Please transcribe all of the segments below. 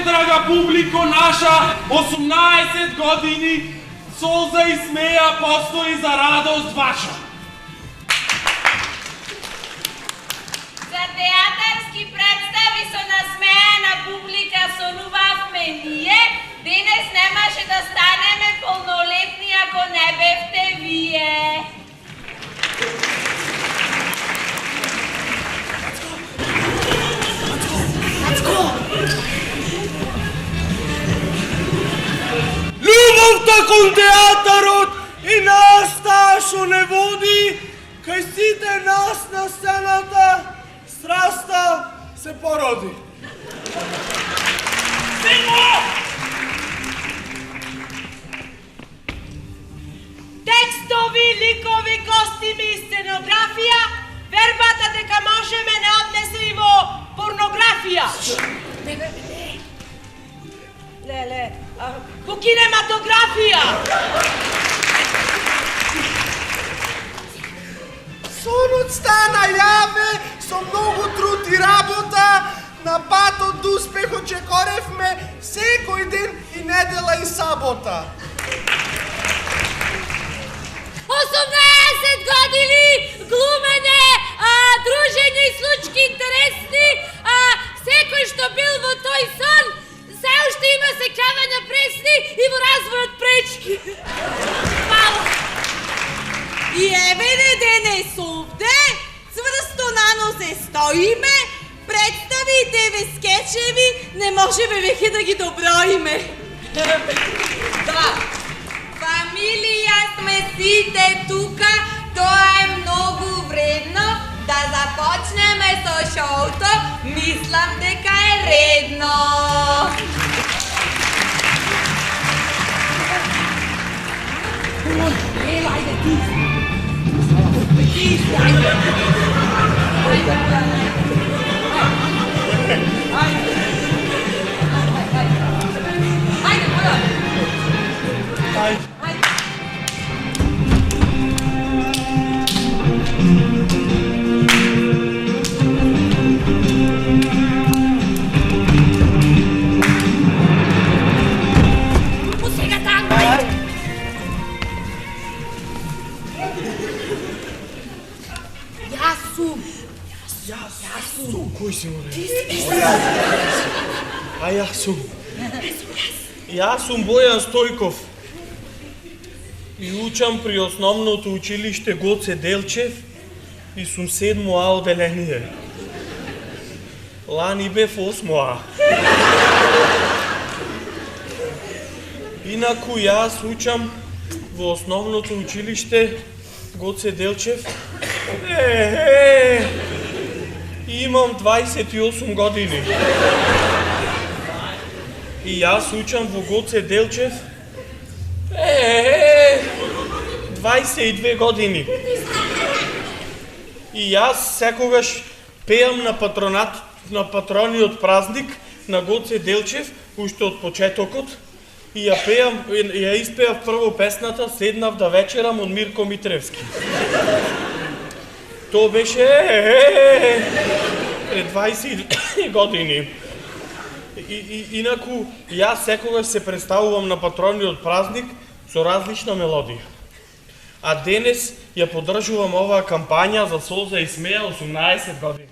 драга публико наша, 18 години солза и смеја постои за радост ваша. За театарски представи со насмејана публика сонувавме ние, денес немаше да станеме полнолетни ако не бевте вие. Љубовта кон театарот и нас таа што не води, кај сите нас на сцената, страста се породи. Текстови, ликови, костими и сценографија, вербата дека можеме не однесе и во порнографија. Леле, во кинематографија. Сонот стана јаве со многу труд и работа, на патот до успехот че коревме секој ден и недела и сабота. 18 години глумење, дружење и случки интересни, секој што бил во тој сон, се уште има секавања пресни и во развојот пречки. Мало. И еве не денес овде, цврсто на нозе стоиме, представи и 9 скечеви, не можеме веќе да ги доброиме. Да. Фамилија сме сите тука, тоа е многу вредно, да започнеме со шоуто, мислам дека е редно. Ајде ти. Кој си, море? Јас сум Бојан Стојков и учам при основното училиште Гоце Делчев и сум 7 А оделение. Лани бев 8 А. Инаку јас учам во основното училиште Гоце Делчев. Имам 28 години. И јас учам во Гоце Делчев 22 години. И јас секогаш пеам на патрониот празник на Гоце Делчев, уште од почетокот. И ја испеав прво песната "Седнав да вечерам" од Мирко Митревски. Тоа беше пред 20 години. Инаку, јас секогаш се представувам на патрониот празник со различна мелодија. А денес ја поддржувам оваа кампања за солза и смеја 18 години.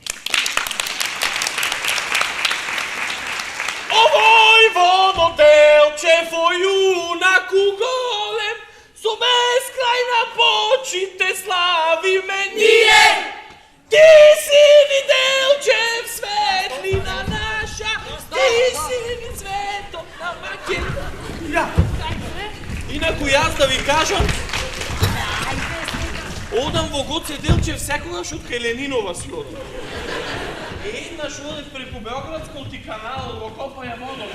Овој вододелчев о јунаку голем, со бескрајна почит те славиме ние. Ти си ни Делчев, светлина наша, ти си ни цветот на Македонија. Инаку јас да ви кажам, одам во Гоце Делчев секогаш од Кајленинова си одам. Еднаш одев преку Београдскот и каналот во Копаја водом.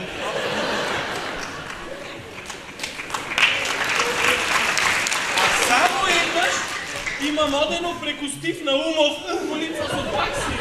Само еднаш имам одено преку Стив Наумов, улица со такси.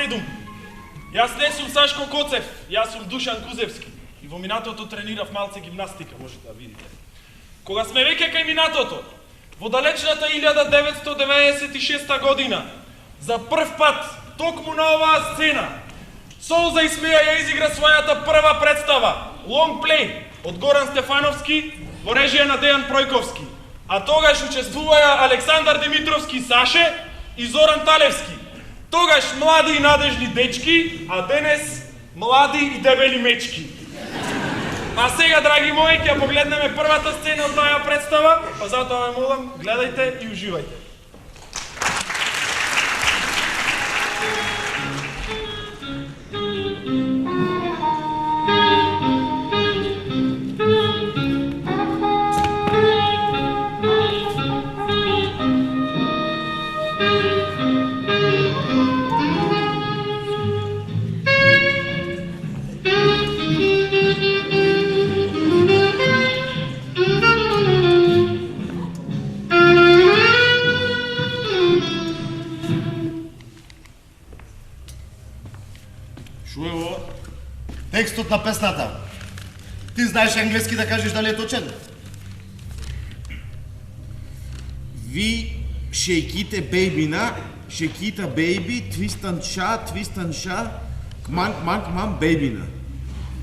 7. Јас не сум Сашко Коцев, јас сум Душан Кузевски. И во минатото тренирав малце гимнастика, можете да видите. Кога сме веќе кај минатото, во далечната 1996 година, за прв пат, токму на оваа сцена, Солза и смеја ја изигра својата прва представа, Long Play, од Горан Стефановски, во режија на Дејан Пројковски. А тогаш учествуваја Александар Димитровски Саше и Зоран Талевски. Тогаш млади и надежни дечки, а денес млади и дебели мечки. А сега, драги мои, ќе погледнеме првата сцена од таа представа, па затоа ве молам, гледајте и уживајте. Текстот на песната. Ти знаеш англиски да кажеш дали е точен? Ви шейките бейбина, шейкита бейби, твистан ша, кман, бейбина.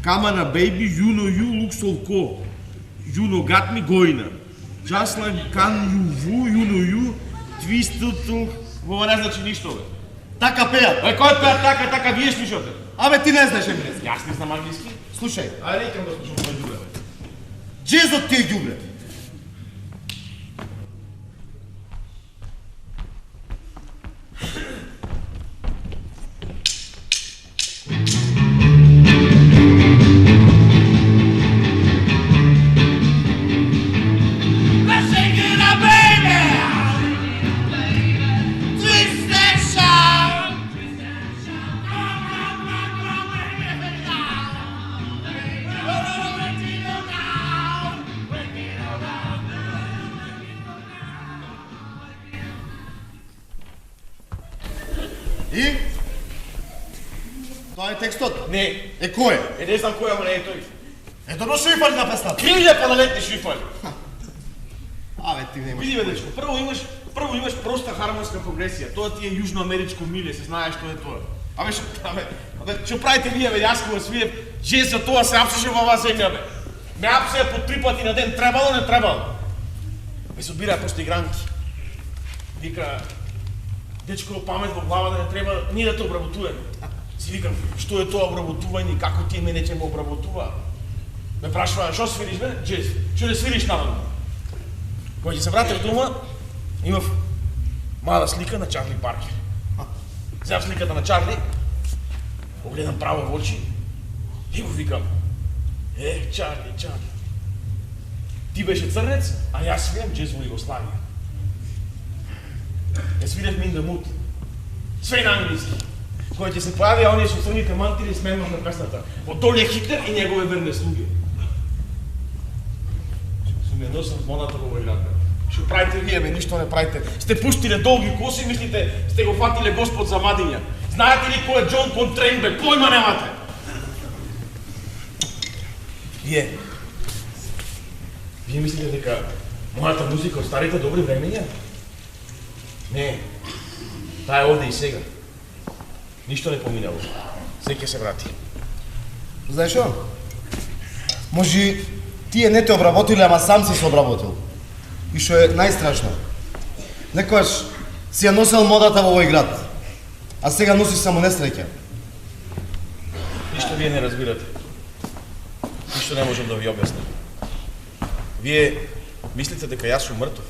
Камана бейби, ю луксол ко. Юно гатми гойна. Джаслан кан ю, твистуту. Ова не значи ништо, бе. Така пеат. Бе, кој пеат така, вие слушате? Абе, ти не знаеш англиски. Јас не знам англиски. Слушај, Ајде, икам да слушам мој ѓубре, бе. джезот ти е ѓубре. И? Тоа е текстот? Не. Е, кој е? Не знам кој, ама не е тој. Ето но шуифали на песната. Кривле па налетни шифали. Абе, ти не имаш. Види, бе, дечко, прво имаш проста хармонска прогресија. Тоа ти е јужноамеричко миле, се знаеш што е тоа. Што правите вие, бе, јас кога свиев джез за тоа се апсеше во оваа земја, бе. Ме апсеја по 3 пати на ден, требало, не требало. Ме собираа просто игранки. Вика, дечко, памет во глава да не треба ние да те обработуваме. Си викам, што е тоа обработување и како тие мене ќе ме обработува? Ме прашуваа, што свириш, бе? Джез. Што не свириш наваму? Кога ќе се вратев дома, имав мала слика на Чарли Паркер. Зеав сликата на Чарли, погледам право во очи и го викам, Чарли, ти беше црнец, а јас свирам джез во Југославија. Ја свиревме in the mood. Све на англиски. Кога ќе се појавија оние со црните мантили, сменуваме песната. Одоле Хитлер и негови верни слуги. Сум ја носам моната во овој град. Што правите вие, бе, ништо не правите. Сте пуштиле долги коси, мислите, сте го фатиле Господ за мадиња. Знаете ли кој е Џон Контрейн, бе? Појма немате. Вие мислите дека мојата музика од старите добри времења? Не. Таа е овде и сега. Ништо не поминало. Се ќе се врати. Знаеш што? Може тие не те обработиле, ама сам си се обработил. И што е најстрашно. Некојаш си ја носел модата во овој град, а сега носиш само несреќа. Ништо вие не разбирате. Ништо не можам да ви објаснам. Вие мислите дека јас сум мртов?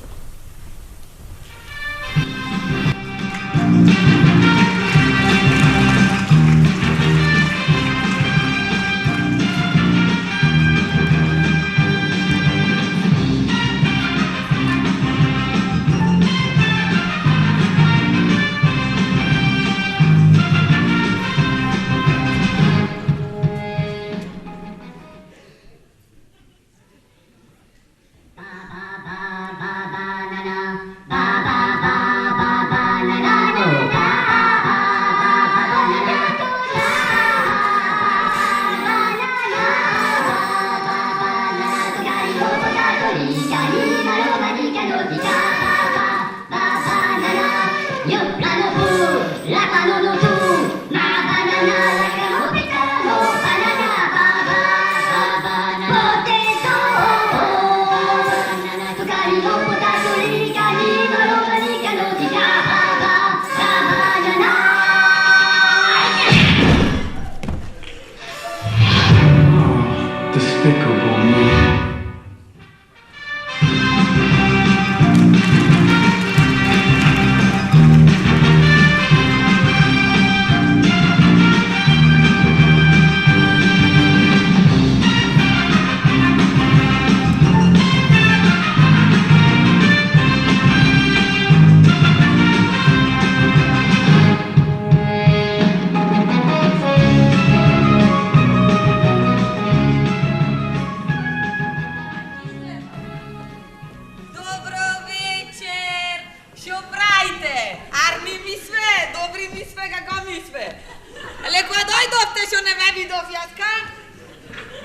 што не ме видов јаска?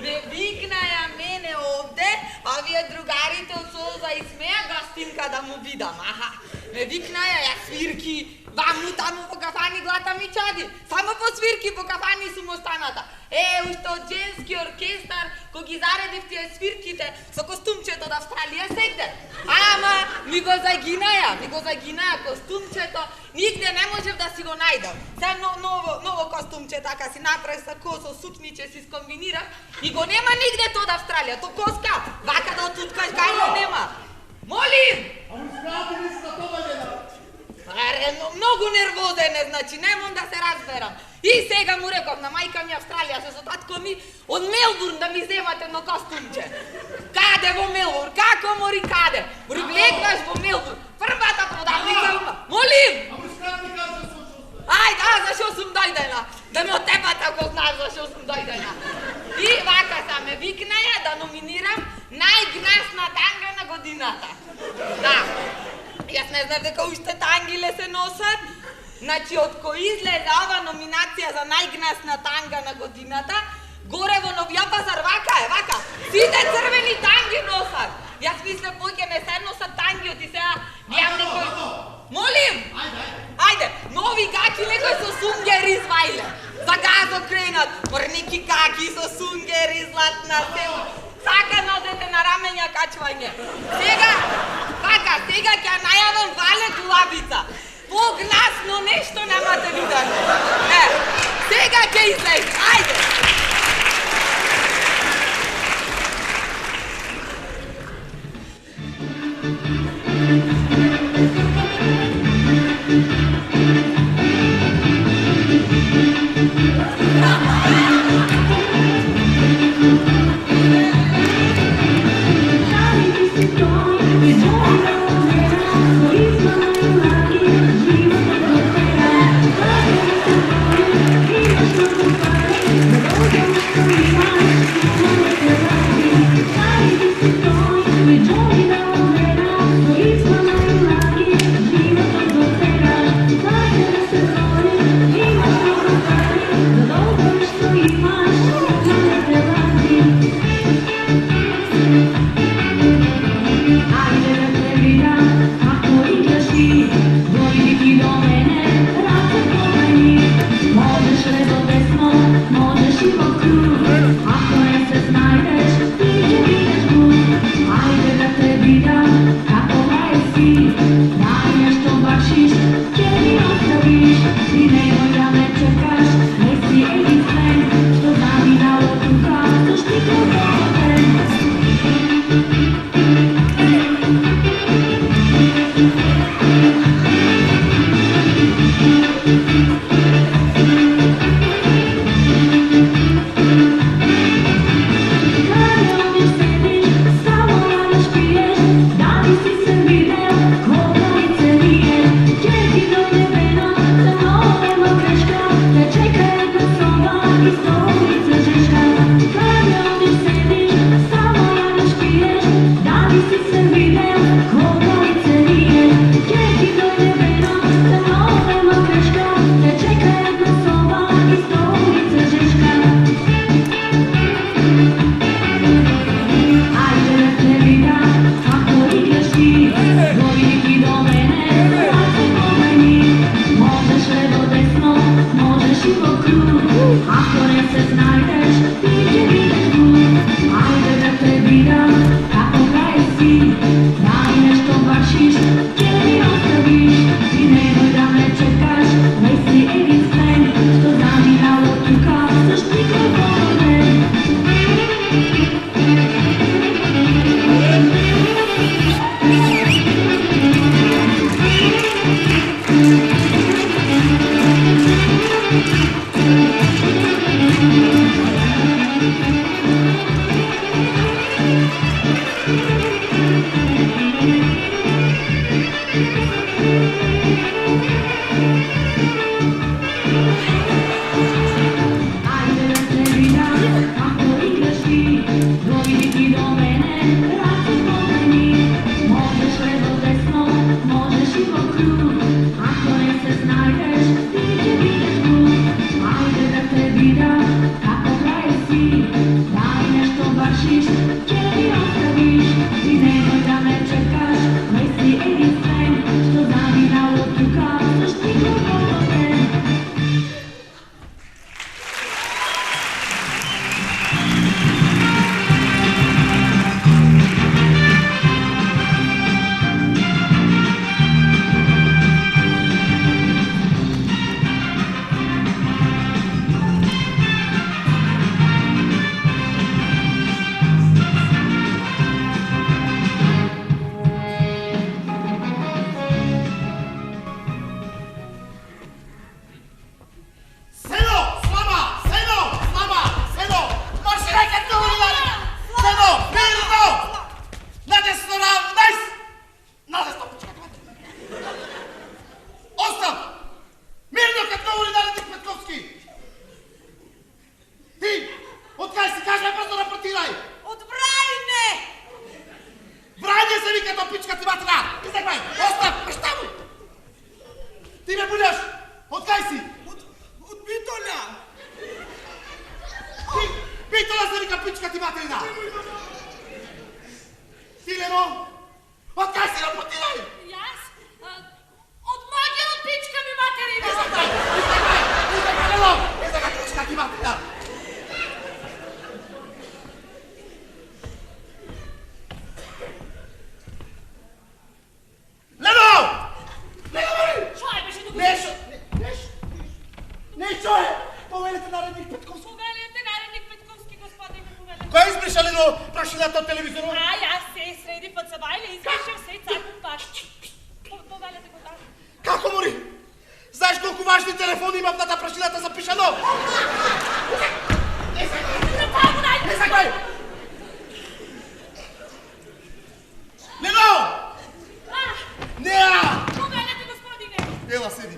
Ме викнаја мене овде, а вие другарите од Солза и смеја гостинка да му видам, аха. Ме викнаја, ја свирки, ваму таму по кафани глата ми чади. Само по свирки по кафани сум останата. Уште од женски оркестар, кој ги заредив тие свирките со костумчето од Австралија сегде. Ама ми го загинаја костумчето, нигде не можев да си го најдам. Се ново костумче така си направи со косо, сукниче си скомбинирав и го нема нигде тоа од Австралија, то коска, вака да отуткаш гајле нема. Молим! Аре, многу нервозен е, значи, немам да се разберам. И сега му реков на мајка ми Австралија, со татко ми од Мелбурн да ми земат едно костумче. Каде во Мелбурн? Како мори каде? Мори влегнаш во Мелбурн. Првата продавница има. Молим! Ајде, зашо сум дојдена? Да ме отепат ако знаеш зашо сум дојдена. И вака са ме викнаја да номинирам најгнасна танга на годината. Да. Јас не знам дека уште тангиле се носат. Значи, од кој излезе ова номинација за најгнасна танга на годината, горе во Новија Пазар, вака е, вака. Сите црвени танги носат. Јас мисле поќе не се носат тангиот и сега гледам некој... Молим! Ајде, нови каки некој со сунгер извајле. За газо кренат, морники каки со сунгер излатна сел. Сака носете на рамења качвање. Сега, вака, сега ќе најавам Вале Гулабица. Погнасно нешто немате видено. Сега ќе излезе, ајде. He's пичка ти материна! Ти, Лено? Откај си рапортирај? Јас? Од могила пичка ми материна! Излегай, Лено! Излегай, пичка ти материна! Лено! Лено, Мари! Шо е беше туку? Не чуе! Повелете наредник Петковски. Повелете наредник Петковски, господине, повелете. Кој избриша, Лено, прашилата од телевизорот? Јас се среди под сабајле, избишав се цаком пак. Повелете го така. Како, Мори? Знаеш колку важни телефони имам на прашилата запишано? Не сакај! Лено! Неа! Повелете, господине. Ела седи.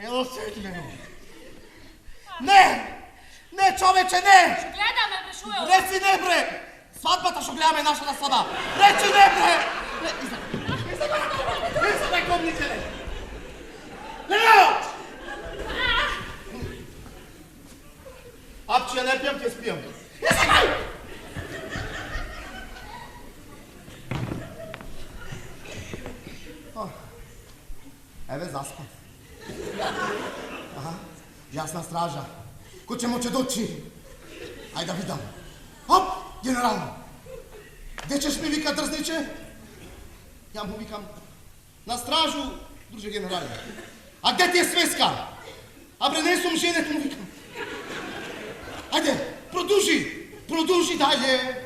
Ела седи, Лено. Не! Не, човече, не! Гледаме, бе, шо е ова? Реци не, бре! Свадбата шо гледаме нашата свадба. Реци не, бре! Излегай, комнице! Лено! Апче, ја не пијам, ќе спијам. Излегай! Еве, заспа. Аха, јасна стража. Кој ќе моќе дочи? Ајде да видам. Оп, генерално. Де ćeš ми вика дрзниче? Ја му викам на стражу, друже генерале. А где ти е свеска? А бре, не сум женет, му викам. Ајде, продужи далje.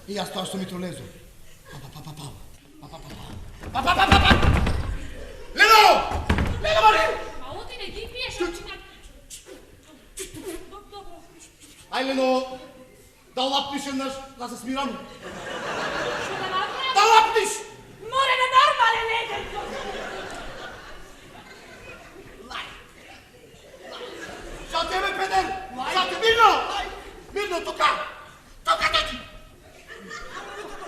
И јас тоа што ми тролезо. Лено! Лено, Мари! Па оди не ги пиеш, очињак. Добро. Ај, Лено, да лапниш еднаш, да се смирам. Шо да направам? Да лапниш! Море на нормален еден. За тебе, педер! За тебе, Мирно! Мирно, тука! Тука, дојди!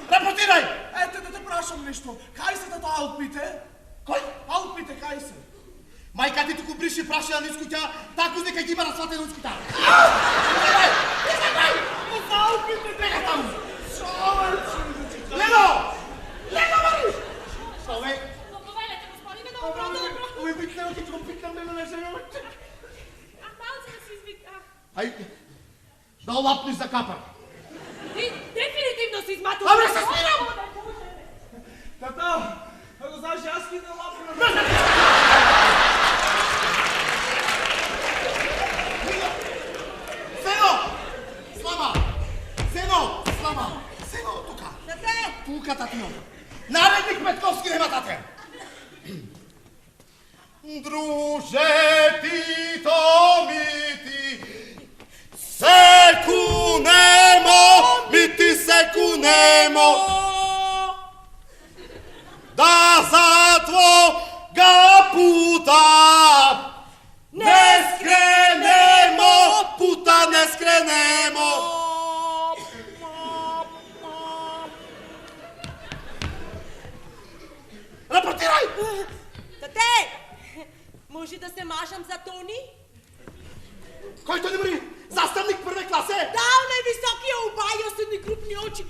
Рапортирај! Ете да те прашам нешто. Кај се тато Алпите? Кој? Алпите кај се? Мајка ти туку бриши прашила на искуќа, таку дека ги има расватено искуќа. За Алпите Бега таму! човече! Лено! Лено, Мари! Ове, Повелете, господине, добро. ове викнео ќе го пикнам да не земе. А малце да се извика. Ај, да лапниш за капар. Ти дефинитивно си изматил. Абре, се смирам! Тата, ако знаеш, јас ки да лапна. Сено! Слава! Сено! Слава! Сено, тука! Тате! Тука, татино! Наредник Петковски нема тате! Друже ти, то ми ти, се кунемо, ми ти се кунемо, да за твога пута не скренемо, пута не скренемо. Рапортирај! Тате, може да се мажам за Тони? Кој тој добри? Заставник прве класе? Да, онaj високија убајо с едни крупни очи.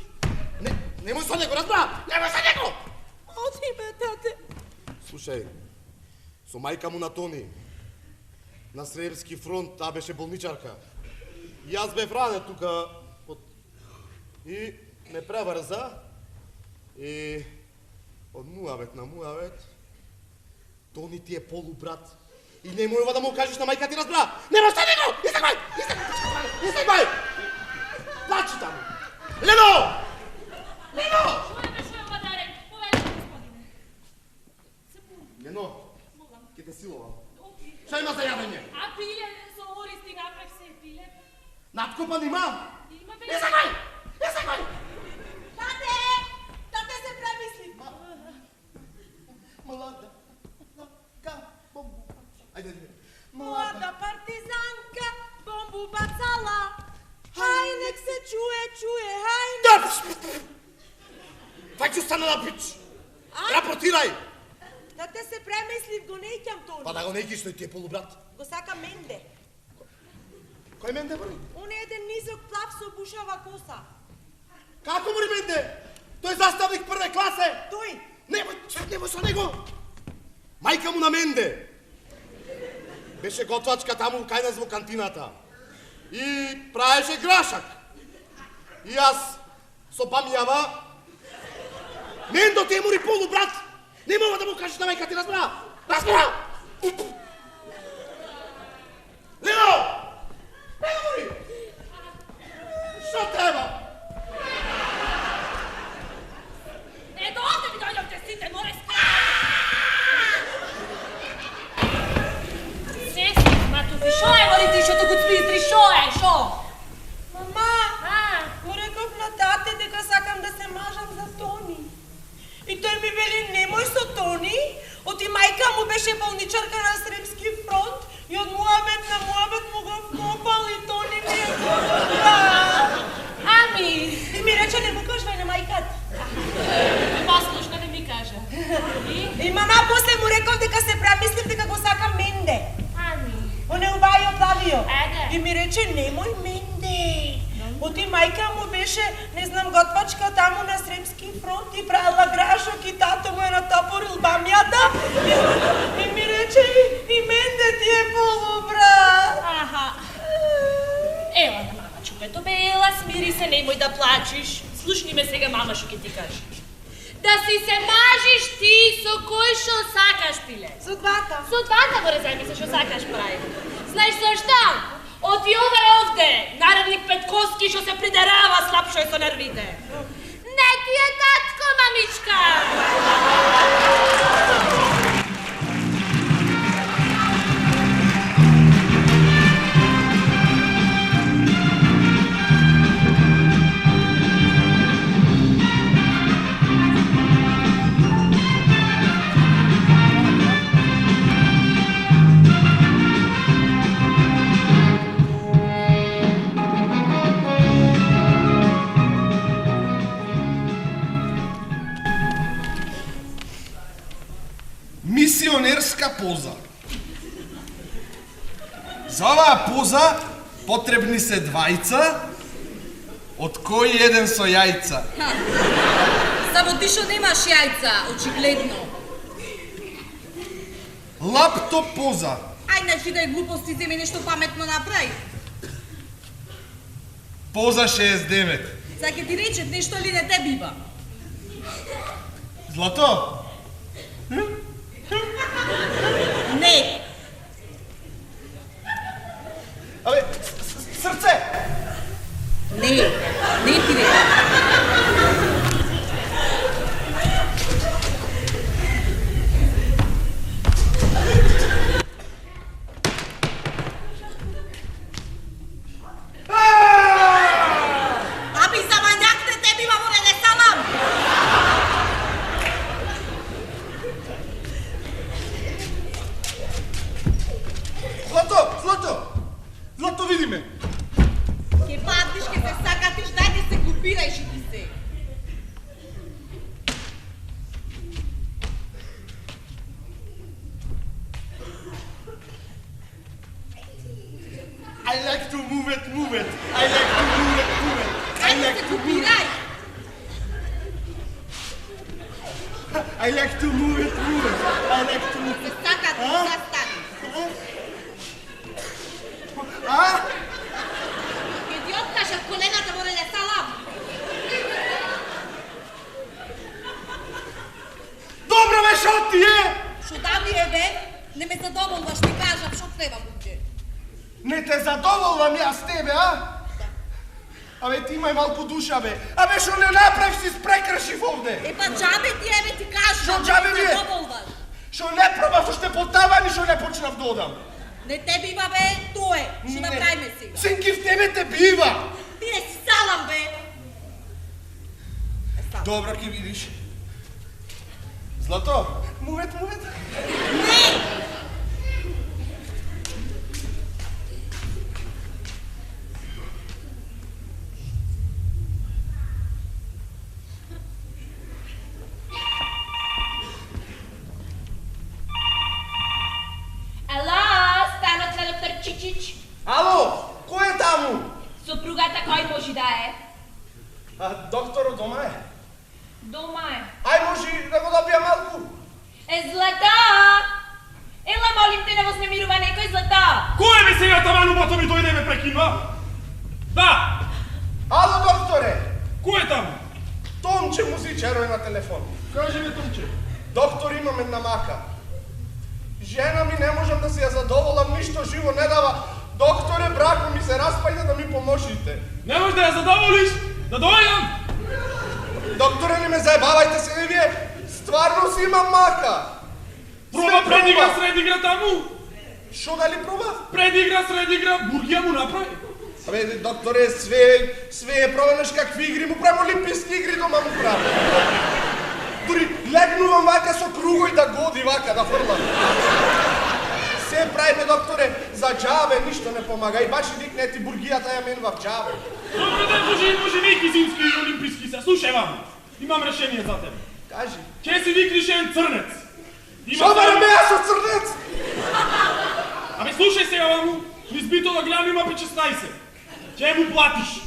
Немој со него, разбра! Немој со него! Оди ме, тате. Слушај, со мајка му на Тони, на Сребски фронт, таа беше болничарка. И јас бев ранен тука, и ме преврза, и од муавет на муавет, Тони ти е полубрат. И немој да му кажеш на мајка ти, разбра! Немој со него! Излегвај! Излегвај! Плачи таму! Лено! Лено! Шо е мадарен? Повелете, господине. Лено, ќе те силувам. Што има за јадење? А пиле со ористи направи се пиле. Надкопан има? Има бе. Излегвај! Излегвај! Тате, тате се премисли. Млада, бомбу. Ајде, Млада партизанка, бомбу бацала. Хај, нек се чуе, хај. Фаќу стана на пич! Рапортирај! Тате се премислив, го неќам Тони. Па да го неќиш, тој ти е полубрат. Го сака менде. Кој менде бори? Он е еден низок плав со бушава коса. Како бори менде? Тој заставник прве класе. Тој. Немој со него. Мајка му на менде. Беше готвачка таму кај нас во кантината. И правеше грашак. И јас со памјава Мендо ти е мори полу, брат! Не мога да му кажеш на мајка ти, разбра! Разбра! Лео! Лео мори! Шо треба? Ето овде ви дојдовте сите, море Сестри, матуфи, шо е морите, шо то гуцмистри, шо е, шо? Мама, му реков на тате дека сакам да се мажам за Тони. И тој ми вели немој со Тони, оти мајка му беше болничарка на Српски фронт и од муабет на муабет му го вкопал и Тони ми е добра. Ами, И ми рече не му кажвај на мајката. послушна да ми кажа. И мама после му реков дека се премислив дека го сакам Менде. Ами, Он е убајо плавио. Ајде. И ми рече немој Менде. Оти мајка му беше, не знам, готвачка таму на Српски фронт и правила грашок и тато му е натопорил бамјата. И ми рече и Менде ти е полубрат. аха. Ела на мама чупето, бе, ела, смири се, немој да плачиш. Слушни ме сега, мама, шо ќе ти кажи. Да си се мажиш ти со кој шо сакаш, пиле. Со двата. Со двата го резајме се шо сакаш прави. Знаеш зашта? Оти ове овде, наредник Петковски шо се придерава слабшо е со нервите. Не ти е татко, мамичка! Мисионерска поза. За оваа поза потребни се двајца, од кој еден со јајца. Само ти шо немаш јајца, очигледно. Лаптоп поза. Ај, значи да е глупости, земи нешто паметно направи. Поза 69. Сега ќе ти речет нешто ли не те бива. Злато? Не, Абе, срце! не ти рече. Аби, замањакте те бива во не салам. Злато, види ме. Ке патиш, ке се сакатиш, дајте се глупирајш и ти се. I like to move it. I like to move it. I Дајте like се to move it. глупирај. I like to move it. I like to move Се it. сакат и застани. А? Ке ти откажат колената во не салам. Добро бе, шо ти е? Шо да ми е бе? Не ме задоволваш, ти кажам, шо треба буќе. Не те задоволвам јас тебе, а? Абе, ти имај малку душа, бе. Абе, шо не направиш, си спрекршив овде. Е па џабе ти еве ти кажам, Шо џабе не ми ме е? задоволваш. Шо не пробав уште по тавани, шо не почнав да одам. Не те бива бе, тоа е. Шо направиме сега? Синки в тебе те бива. Ти не си салам бе. Добро, ќе видиш. Злато, мувет. Не! Ела, станот на доктор Чичич. Ало, кој е таму? Сопругата кој може да е? А докторот дома е? Дома е. Ај може да го добија малку? Злата! Ела, молим те, не вознемирува некој, Злата! Кој е бе сега таману, бото ми дојде ме прекинува? Да! Ало, докторе! Кој е таму? Томче музичаро е на телефон. Кажи ми, Томче. Доктор, имам една мака. Жена ми не можам да се ја задоволам, ништо живо не дава. Докторе, брако ми се распајде да ми поможите. Не можеш да ја задоволиш? Да дојдам! Докторе, не ме заебавајте се, не вие. Стварно си имам мака. Проба предигра, средигра таму. Шо дали проба? Предигра, средигра, бургија му направи. Абе, докторе, све е пробанеш какви игри му правим, олимписки игри дома му правим. Дури легнувам вака со кругој да годи вака, да фрлам. Се правиме, докторе, за џабе, ништо не помага. И баш и викне ти бургијата ја мен в џабе. Добре, да може вики зимски и олимписки се. Слушај вам, имам решение за тебе. Кажи. Ке си викниш еден црнец. Шо барам бе јас со црнец? Абе, слушај сега, маму, избито да гледам има 16. Ке му платиш.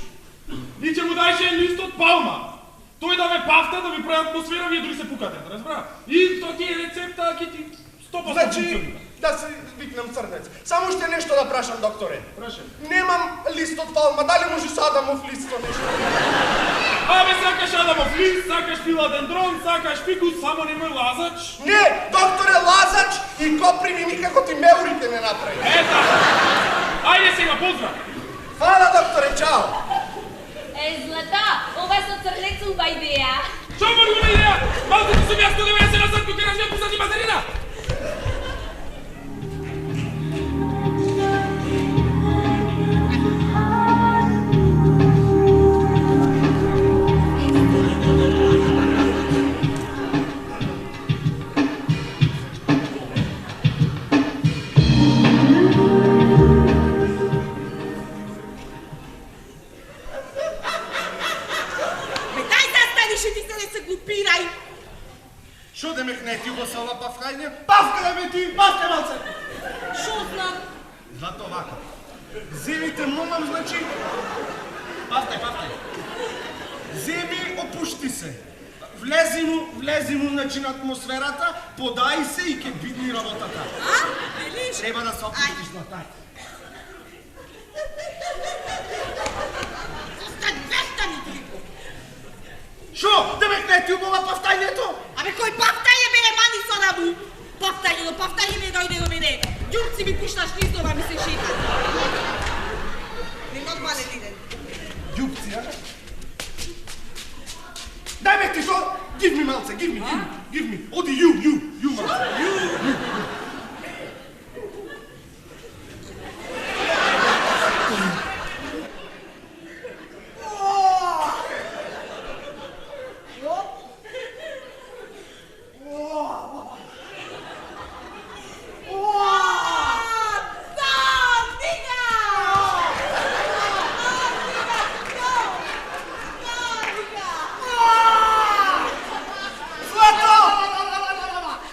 И ќе му даеш еден лист од палма. Тој да ве пафта, да ви прави атмосфера, вие дори се пукате, разбра? И тоа ти е рецепта, ке ти 100% Значи, да се викнам црнец. Само уште нешто да прашам, докторе. Прашај. Немам лист од палма, дали може со Адамов лист со нешто? Абе, сакаш Адамов лист, сакаш филадендрон, сакаш фикус, само немој лазач. Не, докторе, лазач и коприви никако ти меурите не направи. Ета! Ајде сега, поздрав! Фала, докторе, чао! Злата, ова со црнец уба идеја. Шо мору на идеја? Малко ти сум јас 190 назад, кој кажа пусати материна! Шо да ме хнети го са ова павкање? Павка да ме ти, павка малце! Шо знам? Зато вака. Земите момам, значи... Павкај. Земи, опушти се. Влези му, значи, на атмосферата, подај се и ке бидни работата. А? Велиш? Треба да се опустиш на тај. Застани трико. Шо? Да ме хнети убава павтањето? Абе, кој пафтање бе, мани со рабу? Пафтање ми дојде до мене. Ѓурци ми пишна шлиздова ми се шита. Не нормален иден. Ѓупци, а? Дај ме ти то! Give me малце, give me. Оди, you малце.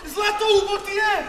Злато, убо ти е!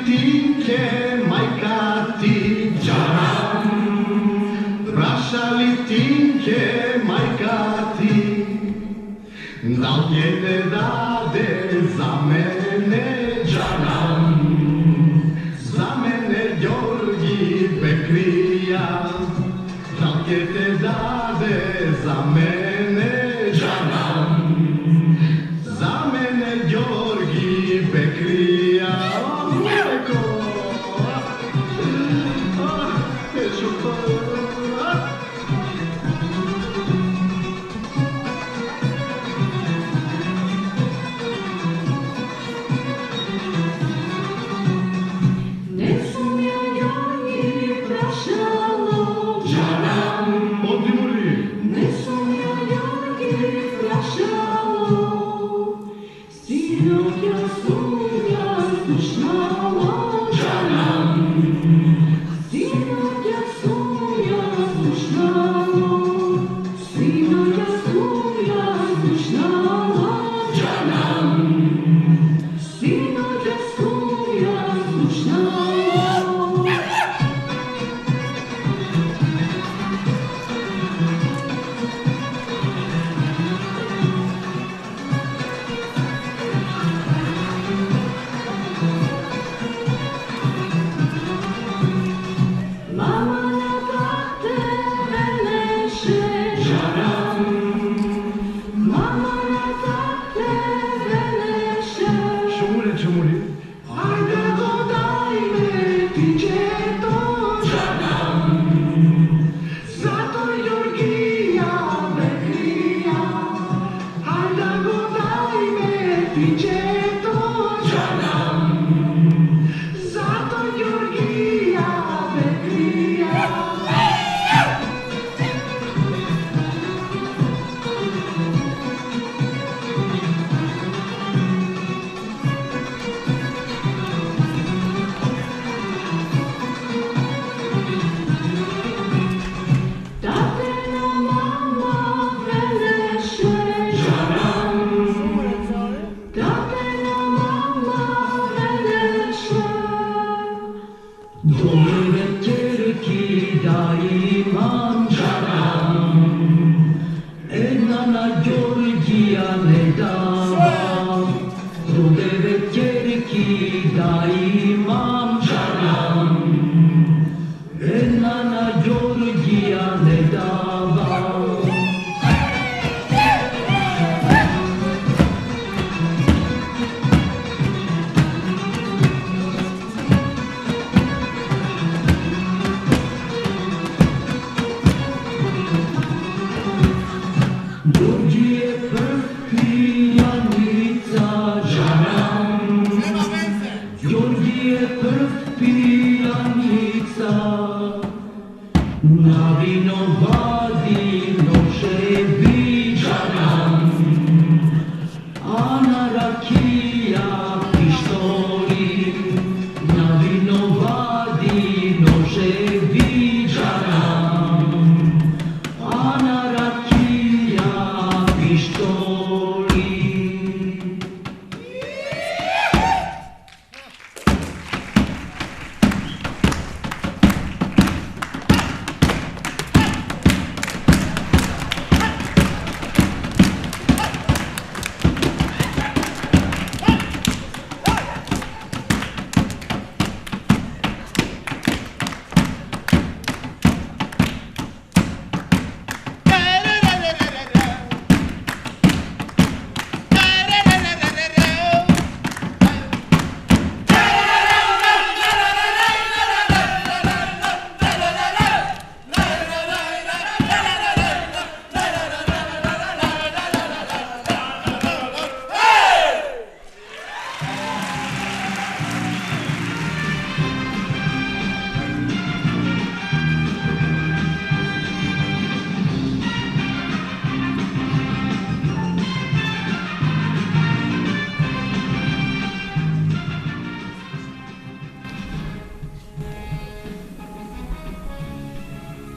Тинке, мајка ти, джанам. Прашали Тинке, мајка ти, дал ќе те даде за мене, джанам. За мене Ѓорги Бекрија, дал ќе те даде за мене, джанам. За мене Ѓорги Бекрија. Не сум ја Ѓорги прашала, Джанам, одмори. не сум ја Ѓорги прашала, синот ја сум ја слушнала, Джанам, синот ја сум ја слушнала, синот ја сум ја слушнала, Джанам. синот ја сум ја слушнала. Мама на тахте велеше, мама на тахте велеше, Чумури. ајде го дајме тичето, зато Ѓоргија Бекрија, ајде го дајме тичето, зато Ѓоргија Бекрија. Татина мама велеше, татина мама велеше, доле ќерки да имам, една на Ѓоргија не давам, друге ќерки да имам, една на Ѓоргија не давам. Ѓорги е прв пијаница, Ѓорги е прв пијаница, на вино вади ножеви, а на ракија пиштоли, на вино вади ножеви, а на ракија пиштоли.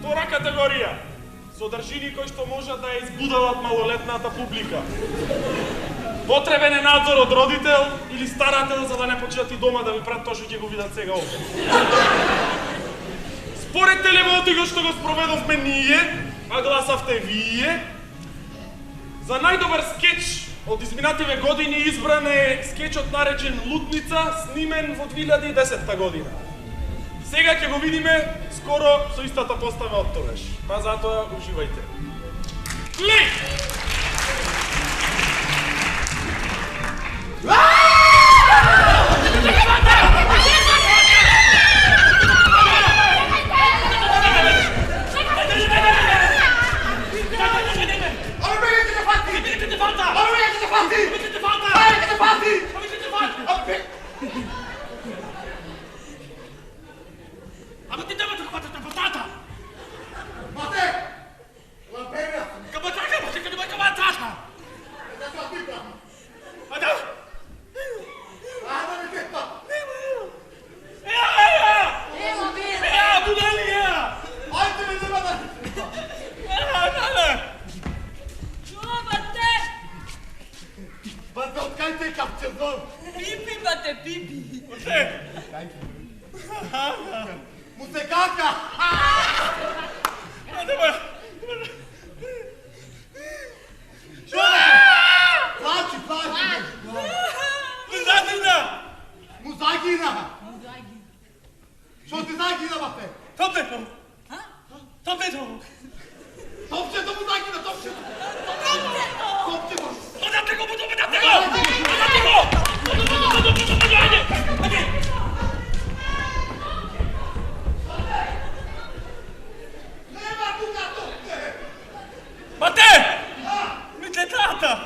Втора категорија. Содржини кои што можат да ја избудалат малолетната публика. Потребен е надзор од родител или старател за да не почнат и дома да ви прават тоа што ќе го видат сега овде. Според телемотигот што го спроведовме ние, а гласавте вие, за најдобар скеч од изминативе години избран е скечот наречен Лутница, снимен во 2010 година. Сега ќе го видиме скоро со истата постава од тогаш. Па затоа уживајте. Клик! Pipi, bate, pipi. Музекака! Плачи, плачи! Музагина! Музагина! Што ти загина, бате? Топчето! Топчето! Топчето музагина, топчето! Топчето! Одате го, одате го! Одате го! Нема тука топче! Бате! Ми те тата!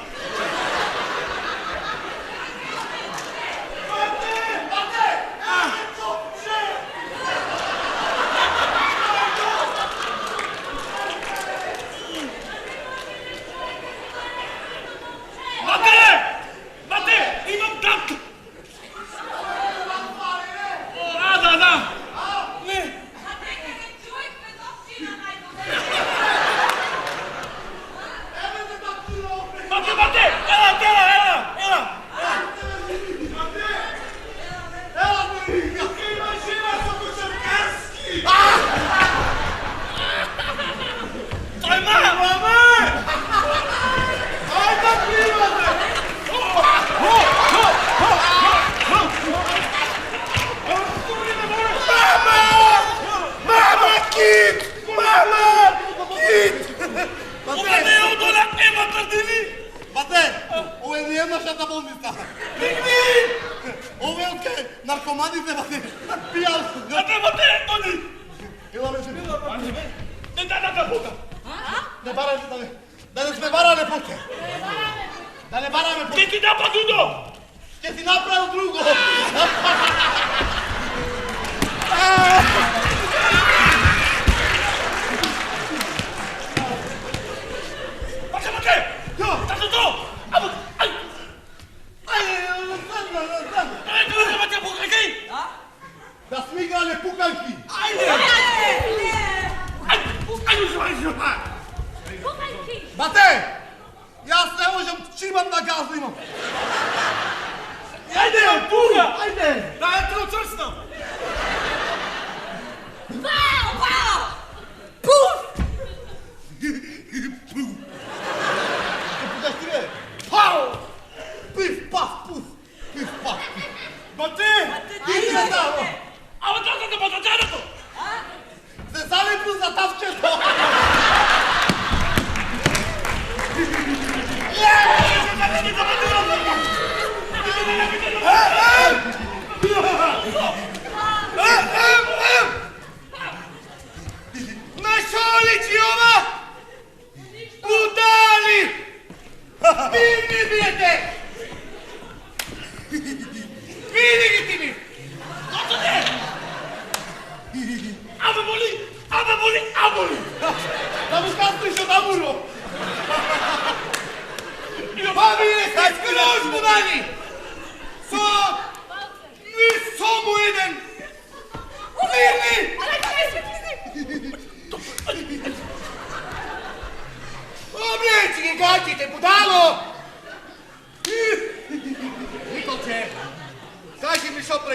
Наркоманите, бате! Пијал! Бате, Тони! Ела ме се Не да не сме барале пуке! Да не бараме пуке! Ке ти напа дудо! Ке ти направил друго! Бате! Тато то! Да сме играле пуканки! Бате! Јас не можам чимам да газно имам! Ајде, туга! Ајде! Да е трочрсно! Вау, вау! Пуф! Пукаш ти бе? Пау! Пиф, паф, пуф! Пиф, паф! Бате! Иди на тамо! Ама така да батачарато! Се залепил за тавчето! Нашоличи ова! Будали! Бивни биете! Види ги ти ми! Кото не! Абе боли! Абе боли! Абе боли! Да му кастиш од амуро! Па вие се скроз будали! Со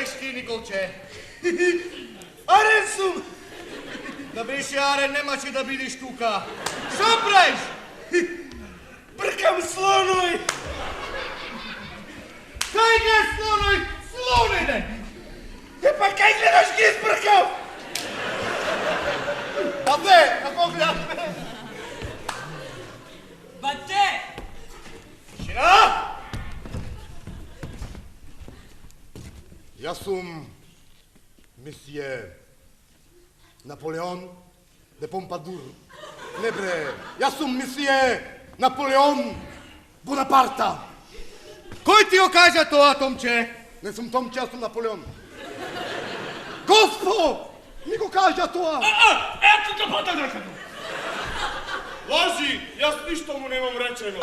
правиш ти, Николче? Арен сум! Да беше арен, немаше да бидиш тука. Шо правиш? Бркам слоној! Кај ги слоној? Слоној не! Па кај гледаш ги избркав? Па бе, како гледаш бе? Бате! Тишина! Јас сум месие Наполеон де Помпадур. Не бре, јас сум месие Наполеон Бонапарта. Кој ти го кажа тоа, Томче? Не сум Томче, јас сум Наполеон. Госпо, ми го кажа тоа. Ето те пата некаде. Лажи, јас ништо му немам речено.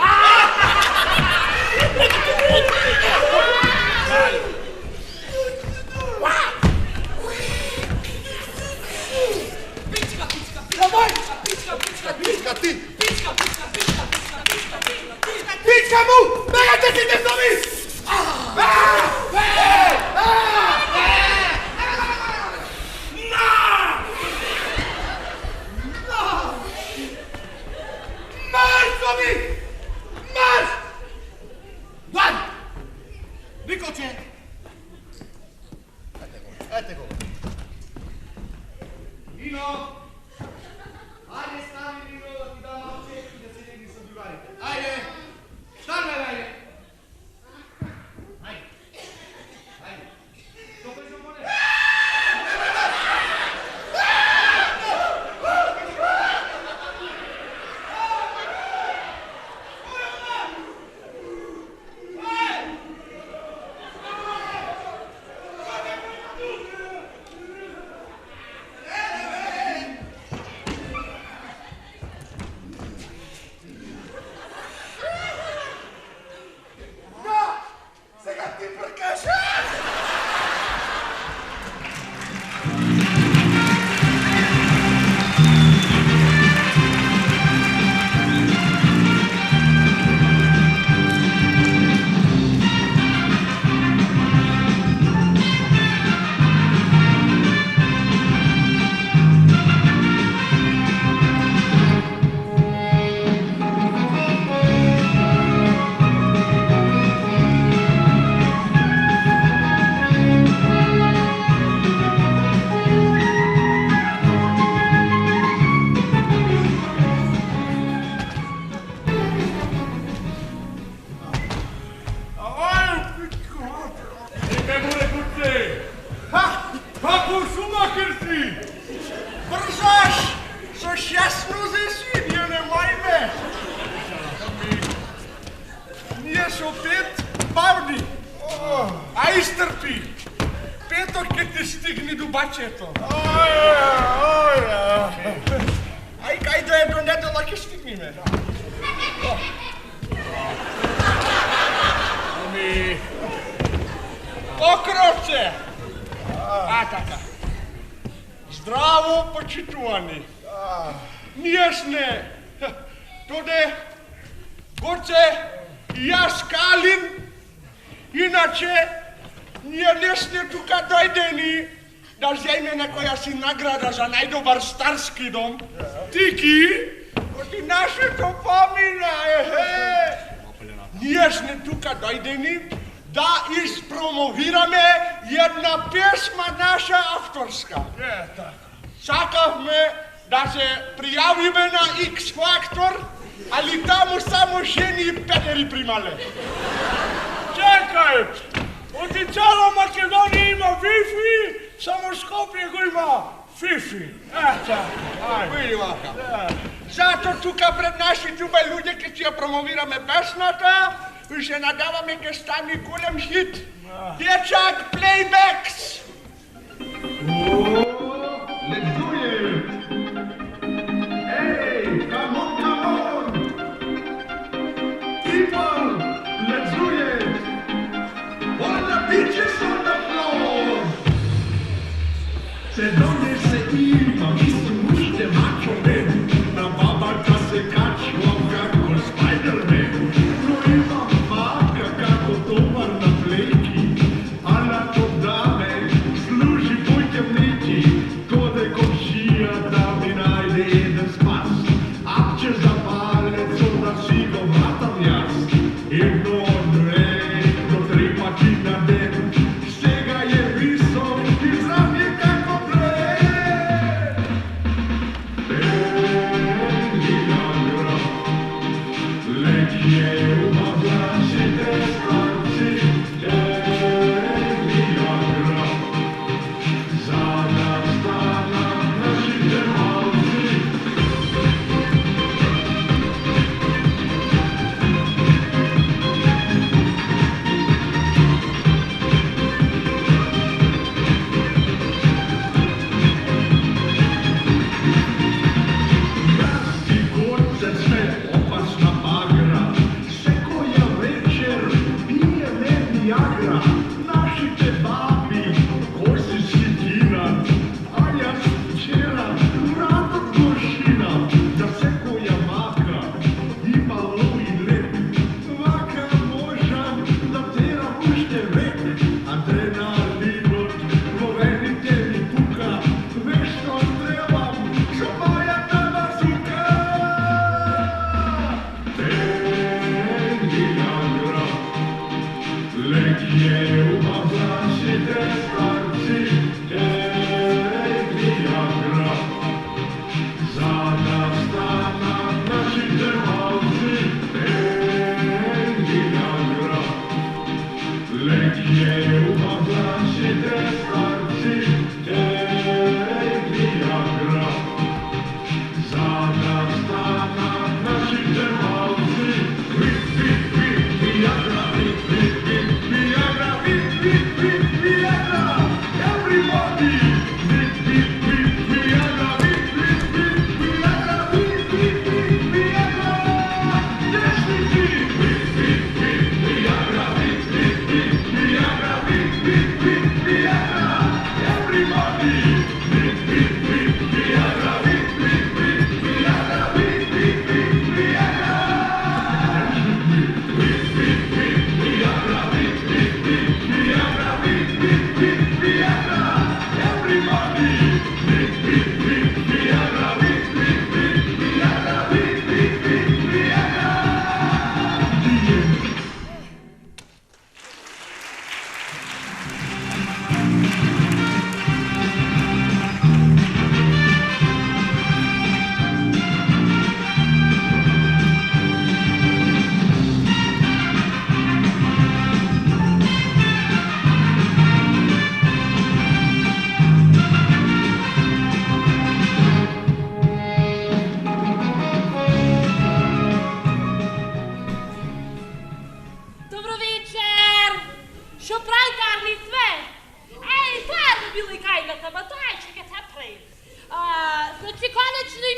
Пичка ти! Пичка му! Бегате си те зови! Марш, зови! Марш! Ван! Николче! Ете го! Ино! Ajde, stavi Nino da ti da malo čeku da se negdje sobivarite. Ajde! Stane, ajde! Ajde! Ajde! Stopaj se mone! Окровце! така. Здраво, почитувани. Ние сме тоде Гоце и јас Калин. Иначе, ние не сме тука дојдени да земе некоја си награда за најдобар старски дом. Тики, оти нашето помина, Ние сме тука дојдени да испромовираме една песма наша авторска. Сакавме да се пријавиме на X Factor, али таму само жени и педери примале. Чекај, оти цела Македонија има Wi-Fi, само Скопје го има Фифи. Види вака. Зато тука пред нашите луѓе ќе ќе ја промовираме песната и се надаваме ќе стане голем хит. Дечак Playbacks! Let's do it! Hey, come on! People, let's do it! All the bitches on the floor! Se donde se ima, isto mušte macho men, na babaka se kačila kako Spider-Man. No ima maka kako tovar na plejki, a na to da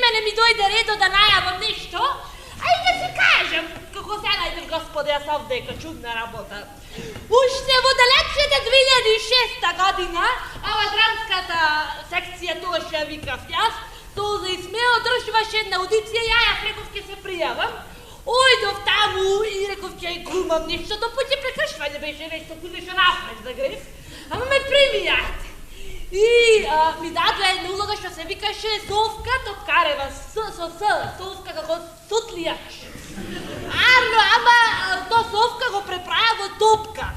мене ми дојде редо да најавам нешто, а и да се кажам, како се најдеш, господи, јас овдека, чудна работа. Уште во далечната 2006 година, ова драмската секција тоа што ја викав јас, тоа за Исмео држуваше една аудиција, ја реков ќе се пријавам. Ојдов таму и реков ќе глумам нешто, до пуќе прекршвање беше нешто, кој беше напред за греф, ама ме примијат. И ми даде една улога што се викаше Совка Топкарева, Совка како сутлијач. Арно, ама то Совка го преправа во Топка.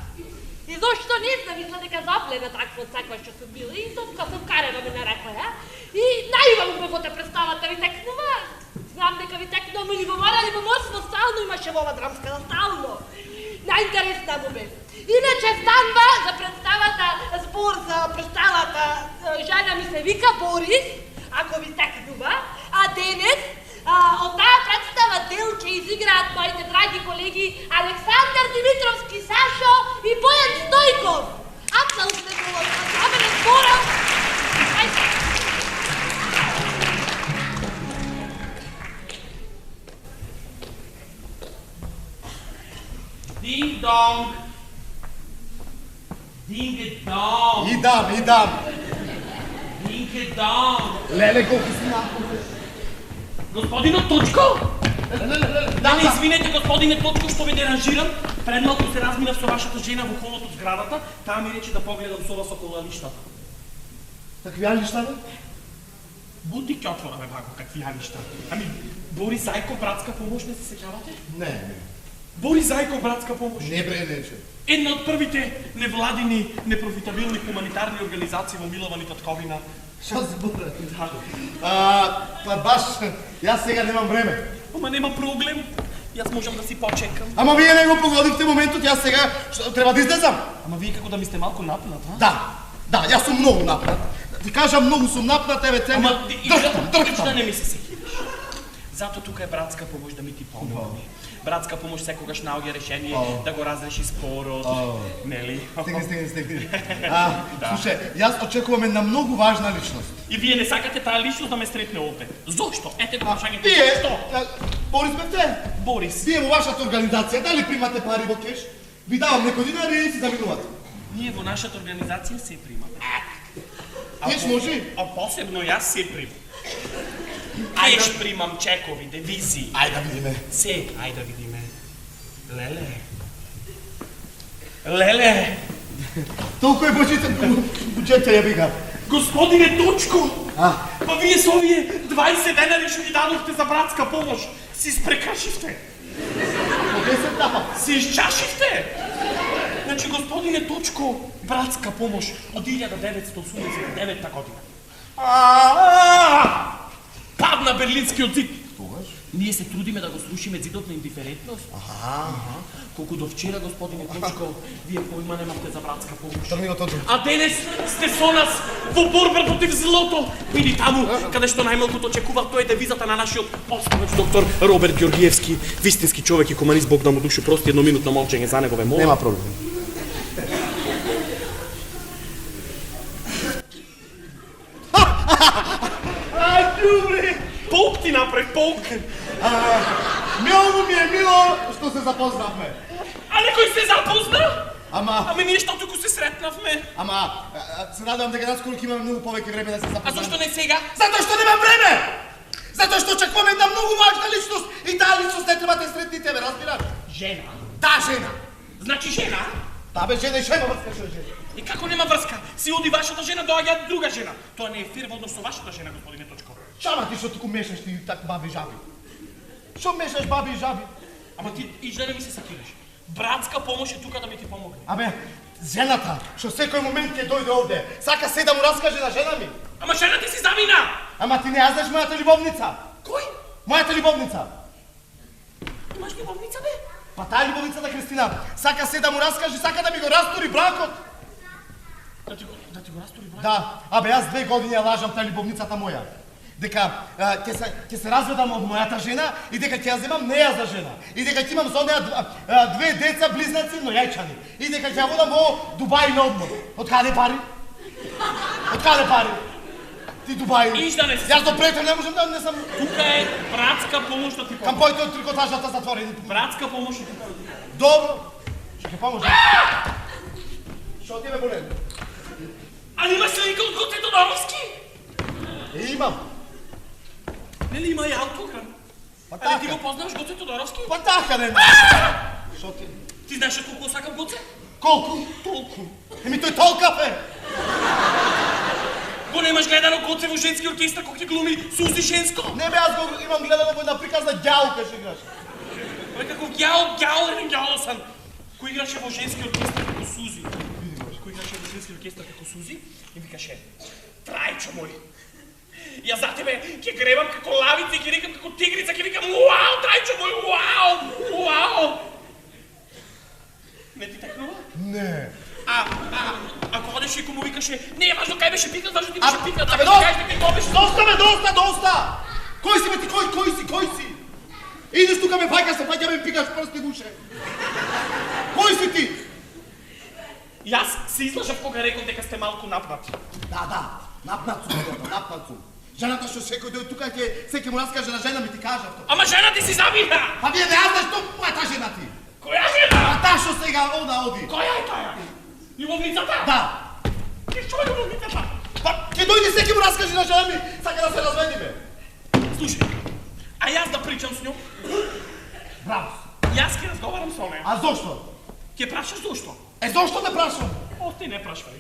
И зошто не знам, мисля дека заплена таква цаква што сум била и Совка Топкарева ме нарекла, ја? И најубаво ме во те представата ви текнува. Знам дека ви текнува или во Мора, или во Москва, стално имаше во ова драмска, стално. Најинтересна му беше. Иначе станва за представата, збор за представата жена ми се вика Борис, ако ви текнува, а денес од таа представа дел ќе изиграат моите драги колеги Александар Димитровски, Сашо и Бојан Стојков. Аплаузне за забеле збора. Ding dong. Dinge dong. Идам. Dinge dong. Леле, колку си напуше. Господино Точко! Да, не извинете, господине Точко, што ве деранжирам. Пред малку се разминав со вашата жена во холот од зградата, таа ми рече да погледам со вас околу алиштата. Какви алишта, бе? Бути ќотвора, бе, бако, какви алишта. Ами, Борис Зајков, братска помош, не се сеќавате? Не. Борис Зајков, братска помош. Не, бре, нече. Една од првите невладини, непрофитабилни хуманитарни организации во Милован и Татковина. Што се буре? Па баш, јас сега немам време. Ама нема проблем. Јас можам да си почекам. Ама вие не го погодивте моментот, јас сега треба да излезам. Ама вие како да ми сте малку напнат, а? Да, јас сум многу напнат. Ти кажам, многу сум напнат, еве цена. Ама држта не ми се сеќаваш. Зато тука е братска помош да ми ти помогне. Братска помош секогаш наоѓа решение да го разреши спорот, нели? Стигни. Слушај, јас очекувам една многу важна личност. И вие не сакате таа личност да ме сретне овде. Зошто? Ете го прашањето. Вие, Зошто? Борис бевте? Борис. Вие во вашата организација, дали примате пари во кеш? Ви давам некој динари и си заминувате. Ние во нашата организација се примаме. Кеш може? А посебно јас се примам. Кеш примам чекови, девизи. Ајде да видиме. Се, ајде да видиме. Леле. Толку е буџетот ја бига. Господине Точко! Па вие со овие 20 денари што ги дадохте за братска помош, си спрекашивте. Кога се тапа? Си изчашивте. Значи, господине Точко, братска помош од 1989 година. Падна Берлинскиот зид. Тогаш? Ние се трудиме да го срушиме зидот на индиферентност. Колку до вчера, господине Точко, вие поима немавте за братска помош. А денес сте со нас во борба против злото. Иди таму, каде што најмалкото очекував, тоа е девизата на нашиот основач доктор Роберт Ѓоргиевски, вистински човек и хуманист, Бог да му душу, прости едноминутно молчење за него, ве молам. Нема проблем. Полк ти напред, полк! Мило ми е мило што се запознавме. А некој се запозна? Ама ние што туку се сретнавме. Се надевам дека наскоро ќе имаме многу повеќе време да се запознаме. А зашто не сега? Затоа што немам време! Затоа што очекуваме една многу важна личност и таа личност не треба да сретни тебе, разбираш? Жена? Да, жена. Значи жена? Да, бе, жена и шема врска што е жена. И како нема врска? Си оди вашата жена, доаѓа друга жена. Тоа не е фир во однос со вашата жена, господине Точко. Шама ти што туку мешаш ти так баби и жаби. Што мешаш баби и жаби? Ама ти и жена ми се сакираш. Братска помош е тука да ми ти помогне. Абе, жената, што секој момент ќе дојде овде, сака се да му раскаже на жена ми. Ама жена ти си замина! Ама ти не ја знаеш мојата љубовница. Кој? Мојата љубовница. Имаш љубовница, бе? Па таа љубовница на Христина, сака се да му раскаже, сака да ми го растури бракот. Да ти го растури бракот? Да, абе јас 2 години ја лажам таа љубовницата моја. Дека ќе се разведам од мојата жена и дека ќе ја земам неја за жена. И дека ќе имам со неја 2 деца близнаци, но јајчани. И дека ќе ја водам во Дубај на одмор. Од каде пари? Ти Дубај. Иш да не си. Јас до претер не можам да не сам. Тука е братска помош да ти помогне. Кампојте од трикотажата затворени. Братска помош да ти помогне. Добро. Ќе ќе поможам. Што ти ме боле? А нема слика од Гоце Тодоровски? Имам. Нели има и автограм? Па Али ти така. го познаваш Гоце Тодоровски? Па така не. Што ти? Ти знаеш колку сакам Гоце? Колку? Толку. Еми тој толкав е. Го немаш гледано Гоце во женски оркестар кој ќе глуми Сузи Женско? Не бе, аз го имам гледано во една приказна ѓао кај играш. Бе како ѓао сам. Кој играше во женски оркестар како Сузи? Кој играше во женски оркестар како Сузи? И викаше: "Трајчо мој, јас за тебе ќе гребам како лавица и ќе викам како тигрица, ќе викам уау, Трајчо мој, уау!" Не ти такнува? Не. Ако одеш и му викаше: "Не, важно кај беше пикнат, важно ти беше пикнат." Абе, доста! Кој си бе ти, кој си? Идеш тука ме фаќаш, се фаќа ме пикаш прсти в уше. Кој си ти? Јас се излажав кога реков дека сте малку напнати. Да, напнат сум. Жената што секој дојде тука ќе секој му раскаже на жена ми ти кажав тоа. Ама жена ти си забита! Па вие не знаеш што е таа жена ти? Која жена? А таа што сега оди. Која е таа? Љубовницата? Да. Што е љубовницата? Па ќе дојде секој му раскаже на жена ми, сака да се разведиме. Слушај, а јас да причам с њом? Браво. Јас ќе разговарам со неја. А зошто? Ќе прашаш зошто? Зошто те прашам? Ти не прашвај.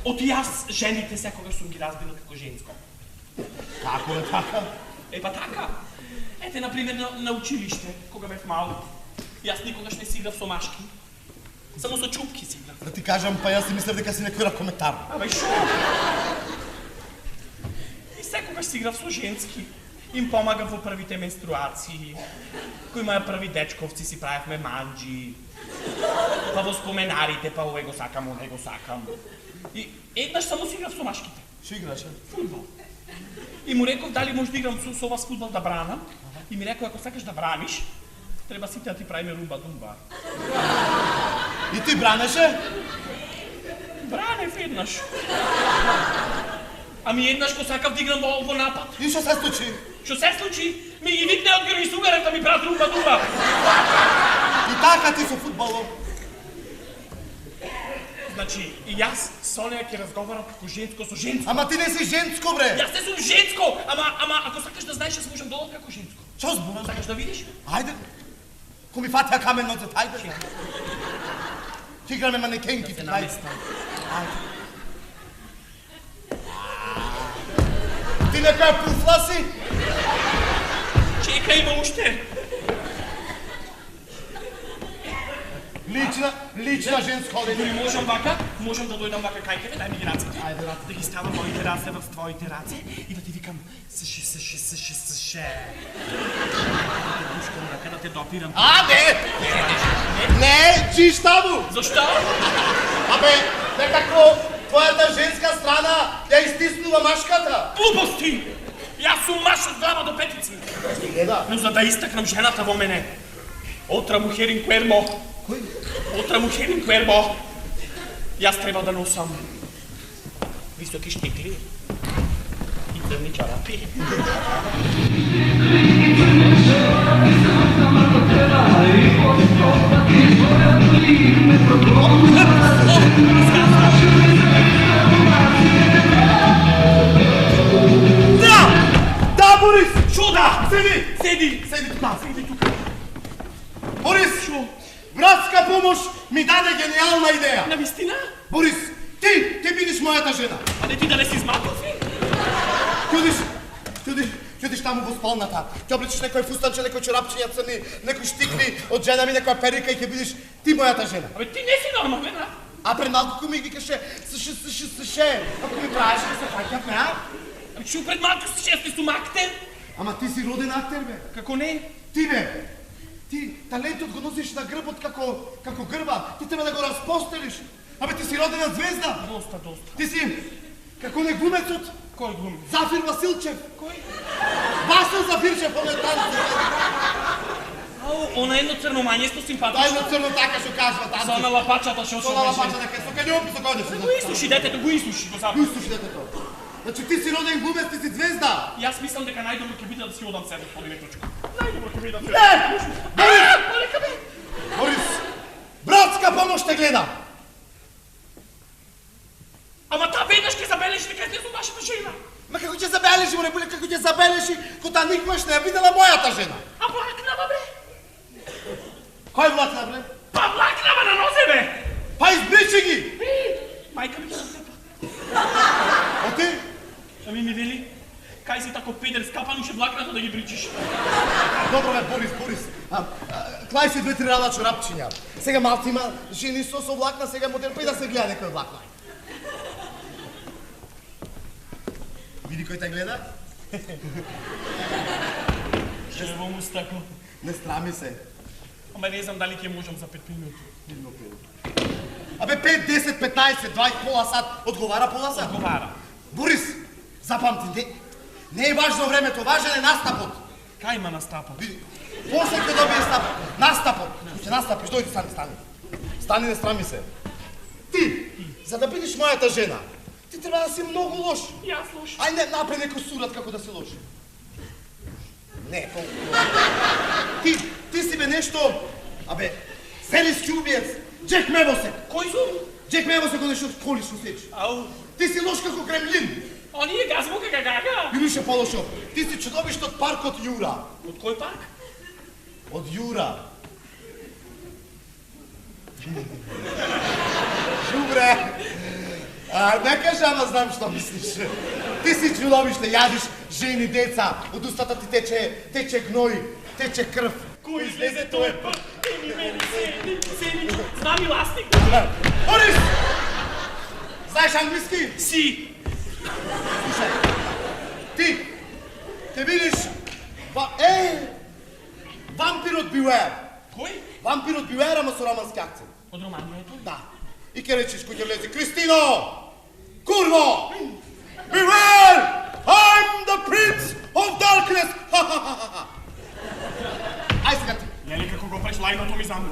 Од јас жените секогаш сум ги разбила како женско. Како е така? Па така. Ете, например, на училиште, кога бев мал, јас никогаш не си играв со машки. Само со чупки си играв. Да ти кажам, па јас си мислев дека си некој коментар. Абе шо? И секогаш си играв со женски. Им помагав во првите менструации. Кој имаја први дечковци си правевме манџи. Па во споменарите, па овој го сакам, овој го сакам. И еднаш само си играв со машките. Што играше? Фудбал. И му реков дали може да играм со вас фудбал да бранам. И ми рекол ако сакаш да браниш, треба сите да ти правиме румба-думба. И ти бранеше? Бранев еднаш. Ами еднаш го сакав да играм во напад. И што се случи? Што се случи? Ми ги викне од Грги Сугарев да ми прават румба-думба. И така ти со фудбалот. Значи, и јас со неја ќе разговарам како женско со женско. Ама ти не си женско, бре! Јас не сум женско! Ама ако сакаш да знаеш, јас можам да одам како женско. Што зборам? Сакаш да видиш? Ајде. Ко ми фатеа камен ноцет, ајде. Ти играме манекенки, се ајде. наместам. Ти некоја пуфла си? Чека, има уште. Лична женска Дори одење. можам да дојдам вака кај тебе, дај ми ги раците. Ајде, раците. Да ги ставам моите раце в твоите раце и да ти викам сше. Да те пушкам рака, да те допирам. Не, чиш таму! Зашто? Абе, некако твојата женска страна ја истиснува машката. Глупости! Јас сум маш од глава до петици. Гледа. Но за да истакнам жената во мене. Отра мухерин куермо. Кој? Отра мухерин куермо. Јас треба да носам високи штикли и црни чарапи. Да, Борис! Шо да? Седи тука. Седи тука. Борис! Шо? Братска помош ми даде гениална идеја. Навистина? Борис, ти бидиш мојата жена. А не ти да не си измаков? Ќудиш таму во спалната. Ќе облечиш некој фустанче, некој чорапчиња црни, некој штикли од жена ми, некоја перика и ќе бидиш ти мојата жена. Абе ти не си нормален, а? А пред малку ми викаше сше. Ако ми правиш да се фаќавме, а? Ами чу пред малку си шести сум актер? Ама ти си роден актер, бе. Како не? Ти, бе. Ти талентот го носиш на грбот како грба. Ти треба да го разпостелиш. Абе ти си родена звезда. Доста. Ти си како не глумецот. Кој глуми? Зафир Василчев. Кој? Васил Зафирчев, он е танци. Ау, она едно црно мањесто симпатично. Дај на црно така што кажува таа. Со на лапачата што Со на лапача дека со кањопи со коде се. Го ислуши детето, го ислуши го запи. Го слуши детето. Значи ти си роден глумец, ти си звезда. Јас мислам дека најдобро ќе биде да си одам себе по точка. Најдобро ќе биде да си. Борис! Братска помош те гледа. Ама таа веднаш ќе забележи дека не сум нашата жена. Ма како ќе забележи, море буле, како ќе забележи, кога никогаш не ја видела мојата жена. А влакнава бе? Кој влакна бре? Па влакнава на нозе бе! Па избричи ги. Мајка ми ќе сепа. А ти? Ами ми вели, кај си тако педер скапан уште влакната да ги бричиш. Добро бе, Борис. Клај си 2-3 рада чорапчиња. Сега малци има жени со влакна, сега модел, па и да се гледа некој влакна. Види кој те гледа? Шево мустако. Не страми се. Ама не знам дали ќе можам за 5 минути. Абе 5, 10, 15, 20, пола сат, одговара пола сат? Одговара. Борис, запамти, не е важно времето, важен е настапот. Кај има настапот? Види, после ќе добие настапот. Ќе настапиш, дојди, стани. Стани, не страми се. Ти, за да бидеш мојата жена, ти треба да си многу лош. Јас лош. Ај не направи некој сурат како да си лош. Не, колку. Ти си бе нешто, абе, серијски убиец, Джек Мевосек. Кој зум? Джек Мевосек го нешто колиш усеч. Ау. Ти си лош како Кремлин. Оние газмо како гага. Или ше полошо. Ти си чудовишто од паркот Јура. Од кој парк? Од Јура. Добре. Не кажа, ама знам што мислиш. Ти си чудовиште, јадиш жени, деца, од устата ти тече гној, тече крв. Кој излезе тој пак? Еми, знам и ластик. Борис! Знаеш англиски? Си. Слушај, ти видиш, вампирот Beware. Кој? Вампирот Beware, ама со романски акцент. Од Романија е тој? Да. И ке речиш кој ќе влезе, Кристино! Курво! Beware! I'm the Prince of Darkness! Ај сега ти. Леле, како го преш лајното ми знам.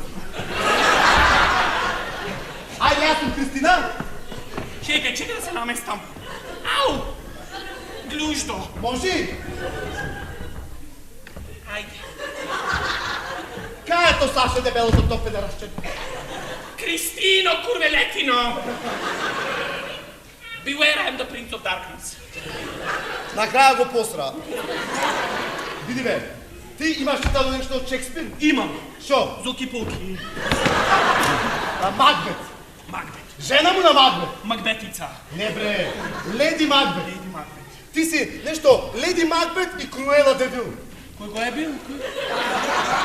Ајде, јас сум Кристина. Чекај да се наместам. Ау! Глушто. Може? Ајде. Кај е то Саше дебелото топ педерашче? Кристино, курвелетино! Beware, I'm the Prince of Darkness. На краја го посра. Види бе, ти имаш читано нешто од Шекспир? Имам. Шо? Зоки-полки. Макбет. Макбет. Жена му на Макбет. Макбетица. Не бре, Леди Макбет. Леди Макбет. Ти си нешто Леди Макбет и Круела Девил. Кој го е бил?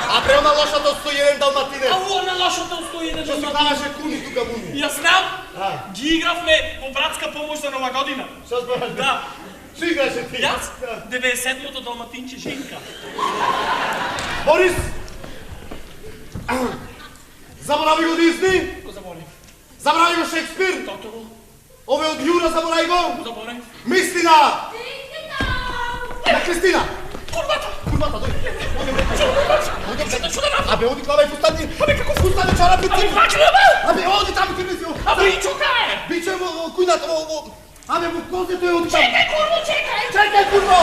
А бре она лошата од 101 Далматинец. Ау, на лошата устои еден Што се кажеше Куни тука муни. Јас знам. Ги игравме по братска помош за Нова година. Што збораш? Да. Што играше ти? Јас 97-то Далматинче Женка. Борис! Заборави го Дизни? Го заборев. Заборави го Шекспир? Тоторо. Ове од Јура заборави го? Го заборев. Мисли на Кристина! Курвата, дојде. Абе, оди клавај фустани. Абе, како фустани чарапи ти? Абе, оди таму ти мисли. Абе, Ичока е! Бичо е во кујната, во... Абе, во козето е оди таму. Чекај, курво, чекај! Чекај, курво!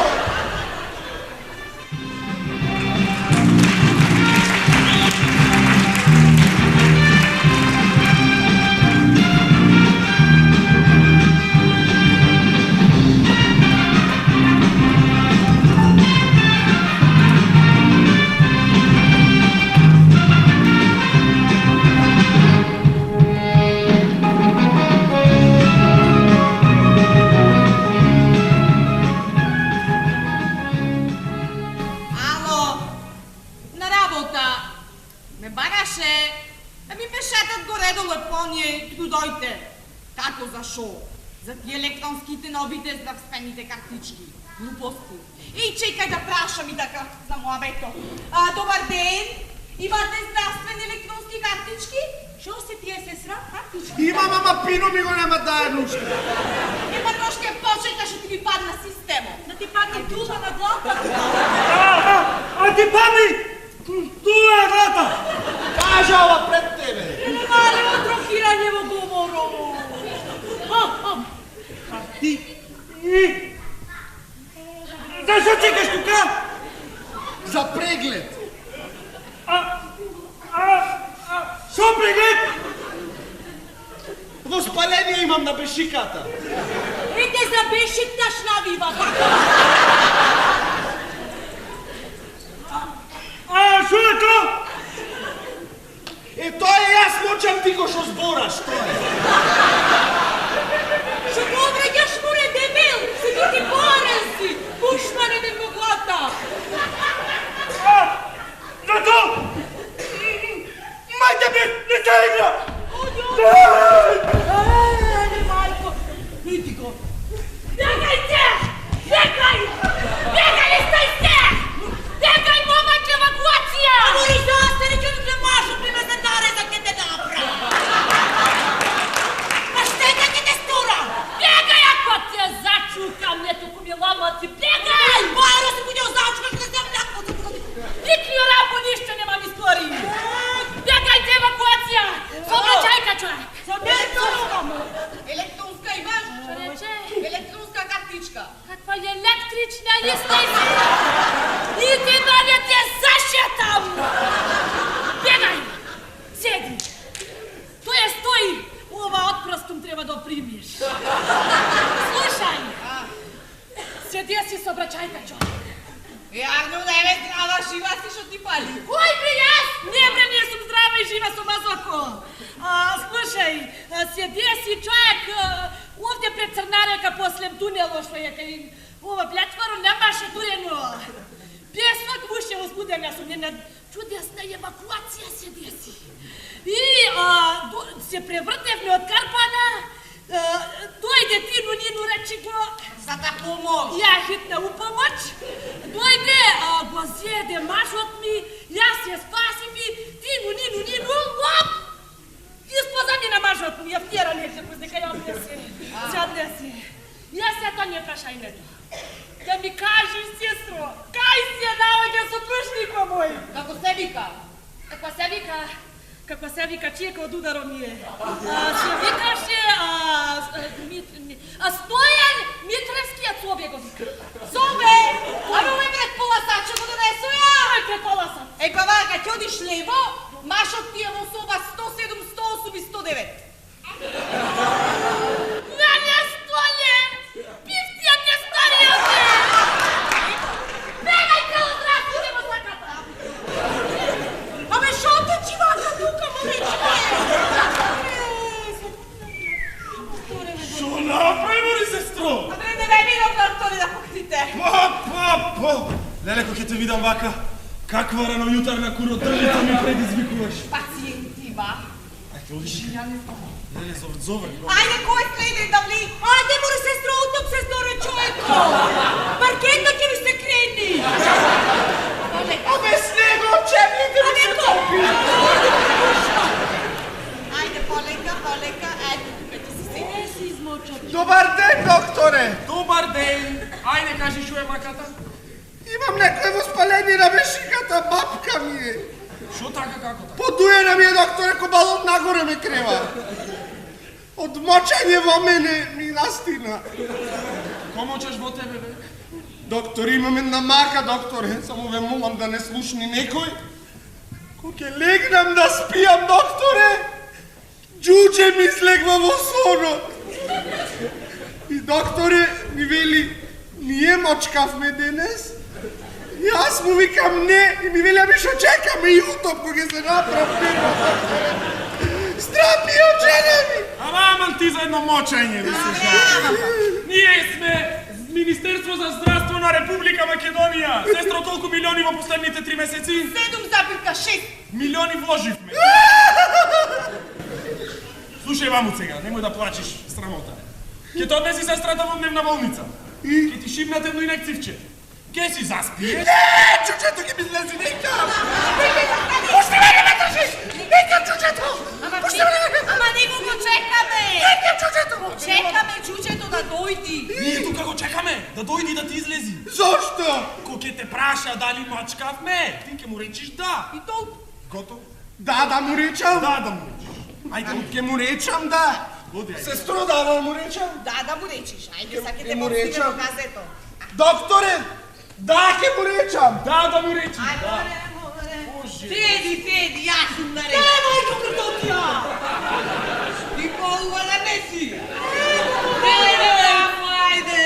За тие електронските новите здравствените картички. Глупости. И чекај да прашам и така за моабето. Добар ден! Имате здравствени електронски картички? Шо се тие сестра? Картички? Имам, ама пино ми го нема дае нушка. Ема ношке почека што ти ви падна система. Да ти падне дуба на главата. А ти падни! Туа е брата! Кажа ова пред тебе. Не мале отрохирање во говорово. А ти? Зашо чекаш тука? За преглед. Шо преглед? Воспаление имам на бешиката. Иде за бешикнаш навива. Шо е то? Тоа е јас мочам ти го шо збораш, тоа е. Што го обраѓаш море дебел? Седи ти порези. Пушмане не моглата. Зато! Мајте ме, не се игра! Не мајко. Види го. Бегajte! Bегaj! Bегaj, stajte! Bегaj, momak, evakuacija! Amore, zastari, ќе не можам према за нареза ќе те направа. Па штета ќе те стура. Bегaj, ako te začukam, ne tuku mi lomati, bегaj! Баро се будео зачукаш на земља. Nikli orabu ništa nemam istoriji! Bегajte, evakuacija! Saobraćajka, čovjek! Електронска имаш? Što reče? Електронска картичка. Kakva je električna lista i ti dalje te zašetam! Bjegaj! Sjedi! To je stoji! Ova otprostom treba da primiš. Slušaj! Sjedi si saobraćajka, čovjek. Јарно не ме здрава, жива си што ти пали. Oj, bre, jas! Ne, bre, nisam zdrava i živa sam mazoko. Slušaj, sjedi si čovjek ovdje pred Crnareka posljem tunelo što je kaj ova pljatvaru nemaše tureno. Pjesmak muše uzbudenja su njena čudesna evakuacija sjedi si. I se prevrtevne od Karpana, dojde Tinu Ninu reći go, За да помогнеш. ja hitna u pomoć, dojde, go zjede mažot mi, ja se spasim i Tinu Ninu, lop! Ispod mi na mažot mi, ja vtjera neće kuz neka ja odnesi, se odnesi. Ja se to ne prašaj neto. Da mi kaži, sestro, kaj si je dao gdje su prušnikom moj? Како се вика? Kako se vika čijeka od udarom je. Se vikaše, Stojan Mitrevski, a co objego vika. Зове! Ама ме пред пола сат, ќе го донесу ја. Aj, pre pola sat. Еј, па вака, ќе одиш лево, машот ти е во соба 107, 108 и 109. Mene stolje! Pivcija te starija te! Begaj te odrastu, idemo zakata! Абе, шо те чи вака тука, море Шо направи, ли сестро? Абе, не ме видам, докторе, да покрите. Леле, ке те видам вака, каква ранојутарна куродржица ми предизвикуваш. Пациенти, ба. Ајде, одиш. Леле, зове. Ајде, кој следи да вли? Ајде, море сестро, утоп се здоре човеко. Паркета ќе ви се крени. Абе, снего, чемните ми се топи. Ајде, полека, ајде, тука ќе се седи. Не си измочат. Добар ден, докторе. Добар ден! Ајде, кажи шо е маката? Имам некој воспаление на бешиката, бабка ми е. Шо така како така? Подуена ми е, докторе, ко балон нагоре ме крева. Од мочање во мене ми настина. Комочаш во тебе, бе? Доктор, имам една мака, докторе. Само ве молам да не слушни некој. Ко ќе легнам да спијам, докторе, џуџе ми слегва во сонот. И докторе ми вели, ние мочкавме денес. Јас му викам не и ми вели, ами шо чекаме и утоп кога се направи. Страпи од жена ми. Аман ти за едно мочање, да се шо. Ние сме Министерство за здравство на Република Македонија. Сестро, колку милиони во последните 3 месеци? 7,6. Милиони вложивме. Слушај, маму сега, немој да плачеш, срамота. Ке те однеси сестрата во дневна болница. Ке ти шибнат едно инекцивче. Ке си заспиеш. Не, чучето ги ми излези, нека! Пушти ме, не ме држи! Нека чучето! Ама него го чекаме. Нека чучето! Чекаме чучето да дојди. Ние тука го чекаме, да дојди да ти излези. Зошто? Ко ќе те праша дали мачкавме, ти ќе му речиш да. И толку. Готово? Да му речам. Да му речиш. Ајде, ќе му речам да. Оди, ајде. Сестро, да му речам. Да му речиш. Ајде, саке Ќе те му подстиме речам. до газето. Докторе, да ќе му речам. Да му речиш. Седи, јас сум на ред. Мајко Картотија! Ти полувала не си. Ајде,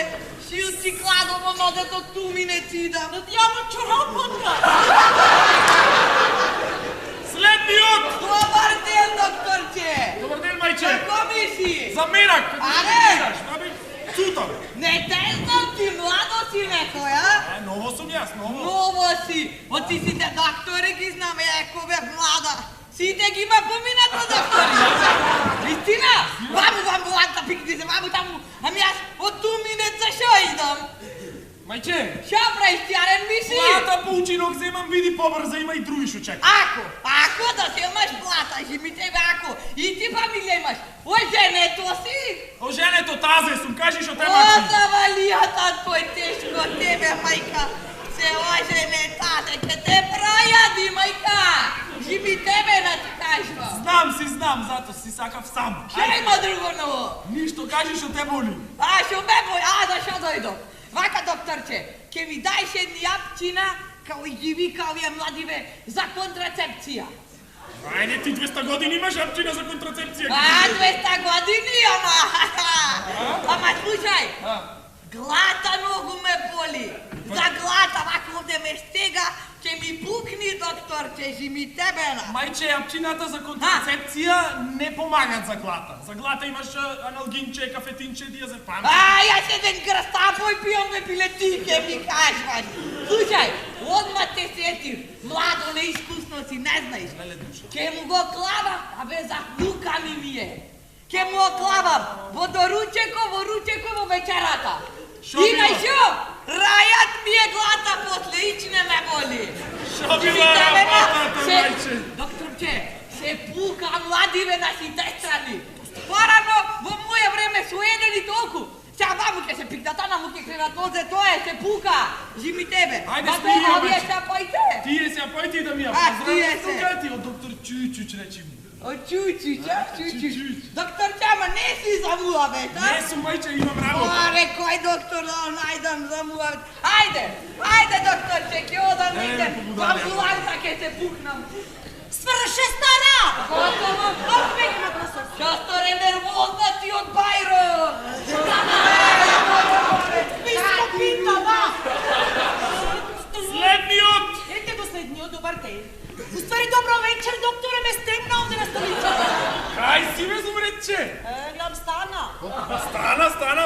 шил си кладом онодето ту ми не ти да. Да ти јамо чорапанка! Следниот! Добар ден, докторче. Добар ден, мајче. Како ми си? Замерак, како Аре! Цута, бе. Не те знам, ти младо си некој, а? Ново сум јас, ново. Ново си. Од ти сите доктори ги знаме, еко бе млада. Сите ги има поминато доктори. Истина? Ваму в амбуланта пикни се, ваму таму. Ами јас од ту минеца шо идам? Мајче, Шо правиш, тјарен ми си? плата по учинок земам, види побрза, има и други шо чека. Ако да се имаш плата, жи ми тебе ако. И ти фамилија имаш. Оженето си? Оженето тазе сум, кажи шо те О, мачи. завалијата твој тешко тебе, мајка. Се ожене таде, ке те пројади, мајка. Жи ми тебе да ти кажувам. Знам, зато си сакав сам. Шо има друго ново? Ништо, кажи шо те боли. Шо ме бој, за шо дојдов? Вака, докторче, ке ви дајш едни јапчина, као и ги вика овие младиве, за контрацепција. Ајде, ти 200 години имаш апчина за контрацепција. 200 години, ама слушај, глата многу ме боли. За глата, вака овде ме стега, ќе ми пукни, докторче, жи ми тебена. Мајче, апчината за контрацепција не помагат за глата. За глата имаш аналгинче, кафетинче, диазепам. Јас еден крстапој пијам бе пилети, ке ми кажваш. Слушај, одма те сетив, младо неискусно си, не знаеш. Ке му го клавам, за внука ми е. Ке му го клавам во доручеко, во ручеко, во вечерата. И на шо? Рајат ми е глата после, ич не ме боли. Шо била работата, мајче? Докторче, се пука младиве на сите страни. Порано, во моје време су еден и толку. Сега бабу ке се пикната на му ке кренат нозе, тоа е, се пука. Жими тебе. Ајде, спири, овие мајче. се појте. Тие се појти да ми ја тие се. поздравиш. Ти од доктор Чујчуч речи му. О, Чујчуч. Докторче, ама не си за муавет, а? Не сум, мајче, имам работа. Оре, кој доктор да најдам за муавет? Ајде, докторче, ке одам негде. Во амбуланта ке се пукнам. Сврше, стара! Готово. Отмени ме гласот. Доктор е нервозна ти од Бајро. Писмо пита, да! Следниот! Ете до следниот, добар ден. Уствари, добро вечер, докторе, ме стегна овде на столицата. Кај си ме зумрече? Гледам стана. Стана.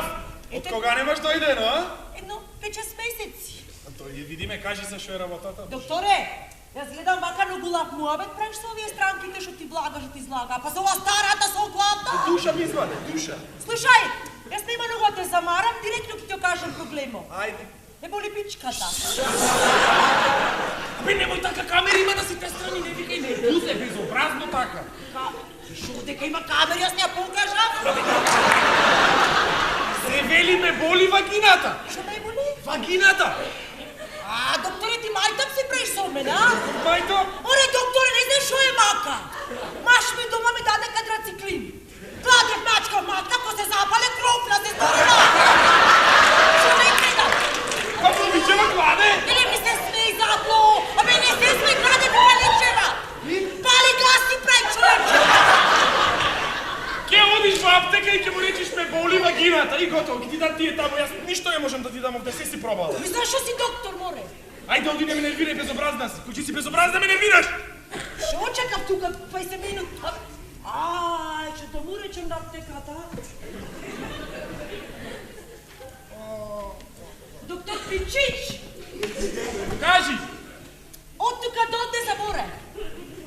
Од кога немаш дојдено, а? Едно 5-6 месеци. Тој ја видиме, кажи се шо е работата. Докторе, јас гледам вака на гулав муабет, правиш со овие странките што ти влагаш и ти излага, па со ова старата со главта. Душа ми изваде, душа. Слушај, јас нема многу да те замарам, директно ќе ти ја кажам проблемот. Ајде. Не боли пичката. Абе, немој така, камери има на сите страни, не викај, не бузе, безобразно така. Шо, дека има камери, јас не ја покажам? Се вели ме боли вагината. Шо ме боли? Вагината. Докторе, ти мајтам си преш со мене, а? Мајто. Оре, докторе, не знаеш шо е мака? Маш ми дома ми даде квадрациклин. Кладев мачка, ко се запале крофна, се сторила. Шо ме гледам? Како обичава кладе? Или ми се смеј запло? Абе, не се смеј, кладе паличева. Пали газ ти прави, човече. Ке одиш во аптека и ке му речиш ме боли вагината и готово, ке ти дам тие таму, јас ништо не можам да ти дам овде, се си пробала. Ми знаеш шо си доктор, море? Ајде, оди, не ме нервирај, безобразна си. Кој си безобразна, ме нервираш. Шо чекав тука 20 минути? Ќе да му речем на аптеката. Доктор Пичич! Кажи. Од тука до одне за море.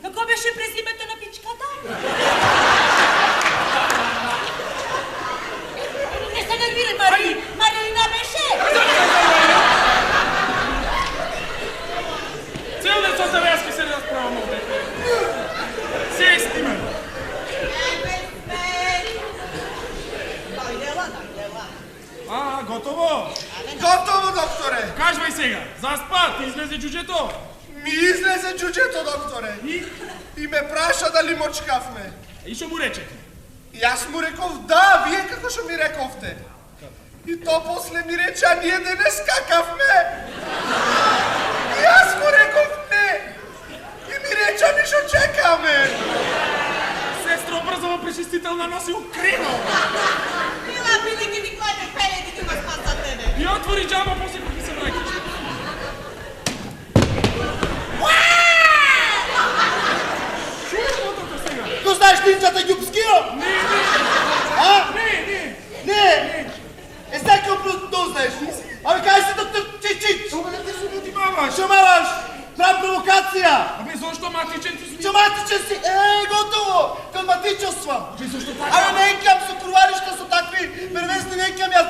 Како беше презимето на пичката? Не се нервирај, Марина беше! Цел ден со тебе јас ке се расправам овде. Се снима. Дојдела. Готово? Готово, докторе. Кажвај сега, заспа, ти излезе џуџето? Ми излезе џуџето, докторе. И ме праша дали мочкавме. И што му речете? Јас му реков да, вие како што ми рековте. И то после ми рече, а ние денес скакавме. И јас му реков не. И ми рече, ми шо чекаме. Сестро, брзо пречистителна носи укриво. Мила, бидејќи никој не пеле, ти го спаса тебе. И отвори џаба, после кога се враќаш. Шурмотото сега. Го знаеш нинджата Ѓупскио? Не. Е, секој просто не знаеш. Абе, кажи се, доктор Чичич. Тоа не те занимаваш. Што маваш? Прав провокација. Абе, зошто матичен ти сми? Што матичен си? Готово. Калматичосвам. Абе, зошто така? Абе, не икам со круваришта со такви првенствени, не икам јас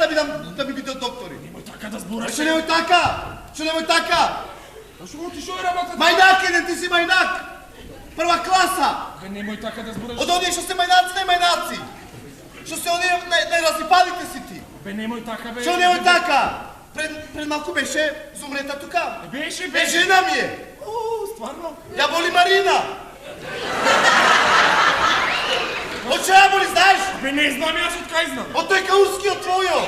да би бидел доктори. Немој така да збораш. Што немој така? А што ти шо е работата? Мајнак еден, ти си мајнак. Прва класа. Бе, немој така да збораш. Од оние што се мајнаци, не мајнаци. Што се оние најразипалите си ти. Бе, немој така, бе. Што немој така? Пред малку беше зумрета тука. Беше. Жена ми е. Стварно? Ја боли Марина. Од што ја боли, знаеш? Бе, не знам јас од кај знам. Од тој каурскиот твојо.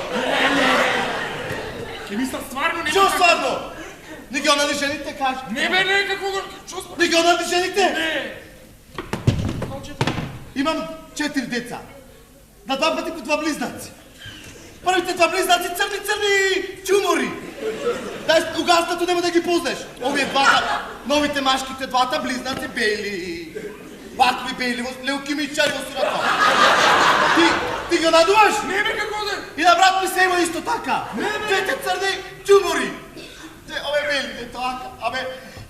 Ке мисля стварно не. Што стварно? Не ги онади жените, кажи. Не бе, не, како го... Што спа? Не ги онади жените? Не. Имам 4 деца. На 2 пати по 2 близнаци. Првите 2 близнаци црни чумори. Дај угастато нема да ги познаеш. Овие двата, новите машките двата близнаци бели. Вакви бели, леукимичари во сурата. Ти ги надуваш? Не бе, како да? И на брат ми се има исто така. Двете црни чумори. Ове бели, така. Абе,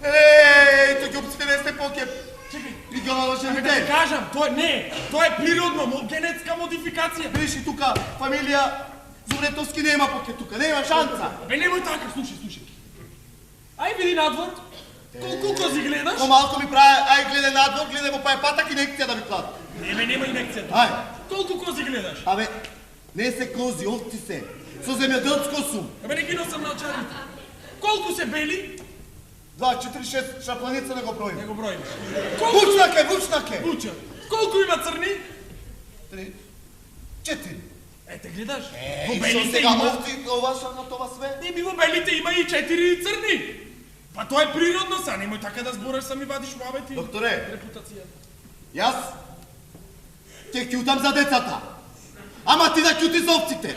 тој ѓупците не сте покеп. И ги надуваш Абе, да ти жените. кажам, тоа е природно, генетска модификација. Видиш и тука фамилија Зубретовски нема покет тука, нема шанца. Бе, немој така, слушај. Ај види надвор. Колку кози гледаш? Помалку ми прави, ај гледај надвор, гледај во пај патак инекција да ми клади. Не бе, нема инекција. Ај. Колку кози гледаш? Абе, не се кози, овци се. Со земјоделско сум. Абе, не ги носам на очарите. Колку се бели? 2, 4, 6, шапланица не го броим. Не го броим. Вучнаке. Буча. Колку има црни? 3, 4. Ете, гледаш? И што сега овци, ова што на това све? Не, во белите има и 4 црни. Па тоа е природно са, немој така да збораш, сами вадиш муабети. Докторе, Репутација. јас ќе кјутам за децата. Ама ти да кјути за овците.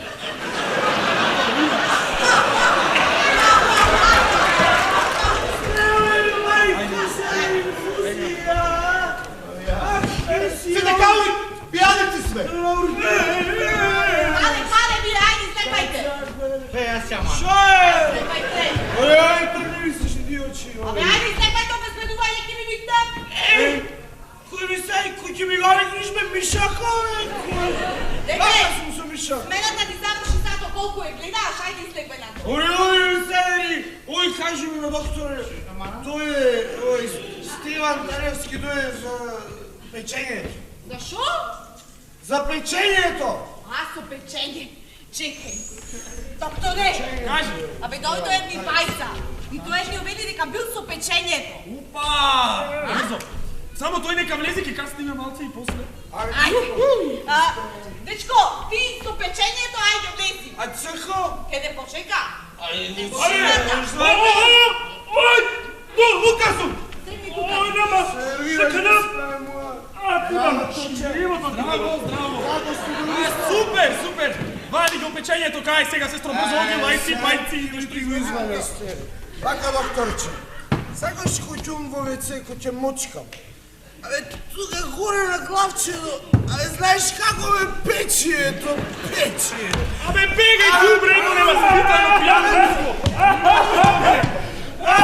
Се некави, пијаници сме. Ајде, вие, ајде, степајте. Шо е? Степајте. Ај, тргни се шидиочи. Абе, ајде, степајте, обезбедување ќе ми викнам. Кој ми се, кој ќе ми го рекнеш бе Мишака, бе? Деке, Сум со Мишак. смената ти заврши сато, колку е, гледаш, ајде излегвај на тоа. Седери, кажи ми на докторе, тој е, Стиван Таревски, тој е за печењето. За шо? За печењето! А, со печење. Чекај. Докторе, Кажи. абе дојдо едни бајца. И тој едни обели дека бил со печењето. Упа! Брзо. Само тој нека влезе, ќе касниме малце и после. Ајде. Дечко, ти со печењето, ајде влези. А црхо? Ке не почека. Ајде, Лукасу! Ој, нема! Секанам! Здраво. Супер. Вади го печењето, кај сега сестро, брзо оди, лајци, пајци, нешто Изване сте. Така, докторче, сакаш кој ќум во веце, кој ќе мочкам. Абе, тука горе на главчето, абе, знаеш како ме печи, ето, печи. Абе, бегај дубре, но нема спитано пијано.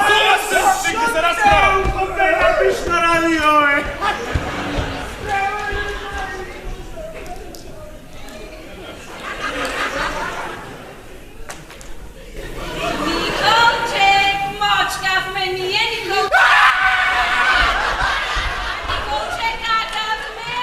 Тоа се, нека се расправа. Ме напиш на радио, бе. Николче, мочкавме ние, Николче. Николче, кадавме.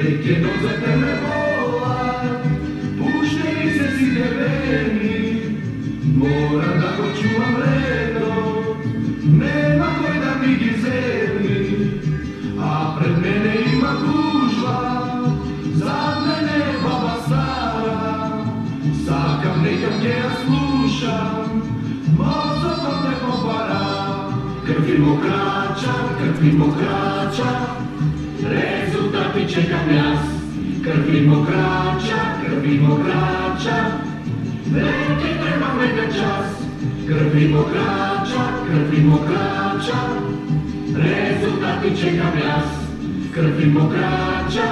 Веќе нозете ме волат, пуштени се сите вени, мора да го чувам редот, нема кој да ми ги земи, а пред мене има гужва, зад мене баба стара, сакам некам ќе ја слушам, мозокот не побара, крви му крача, резултати чекам јас, крви му крача, веќе требам еден час, крви му крача, резултати чекам јас, крви му крача,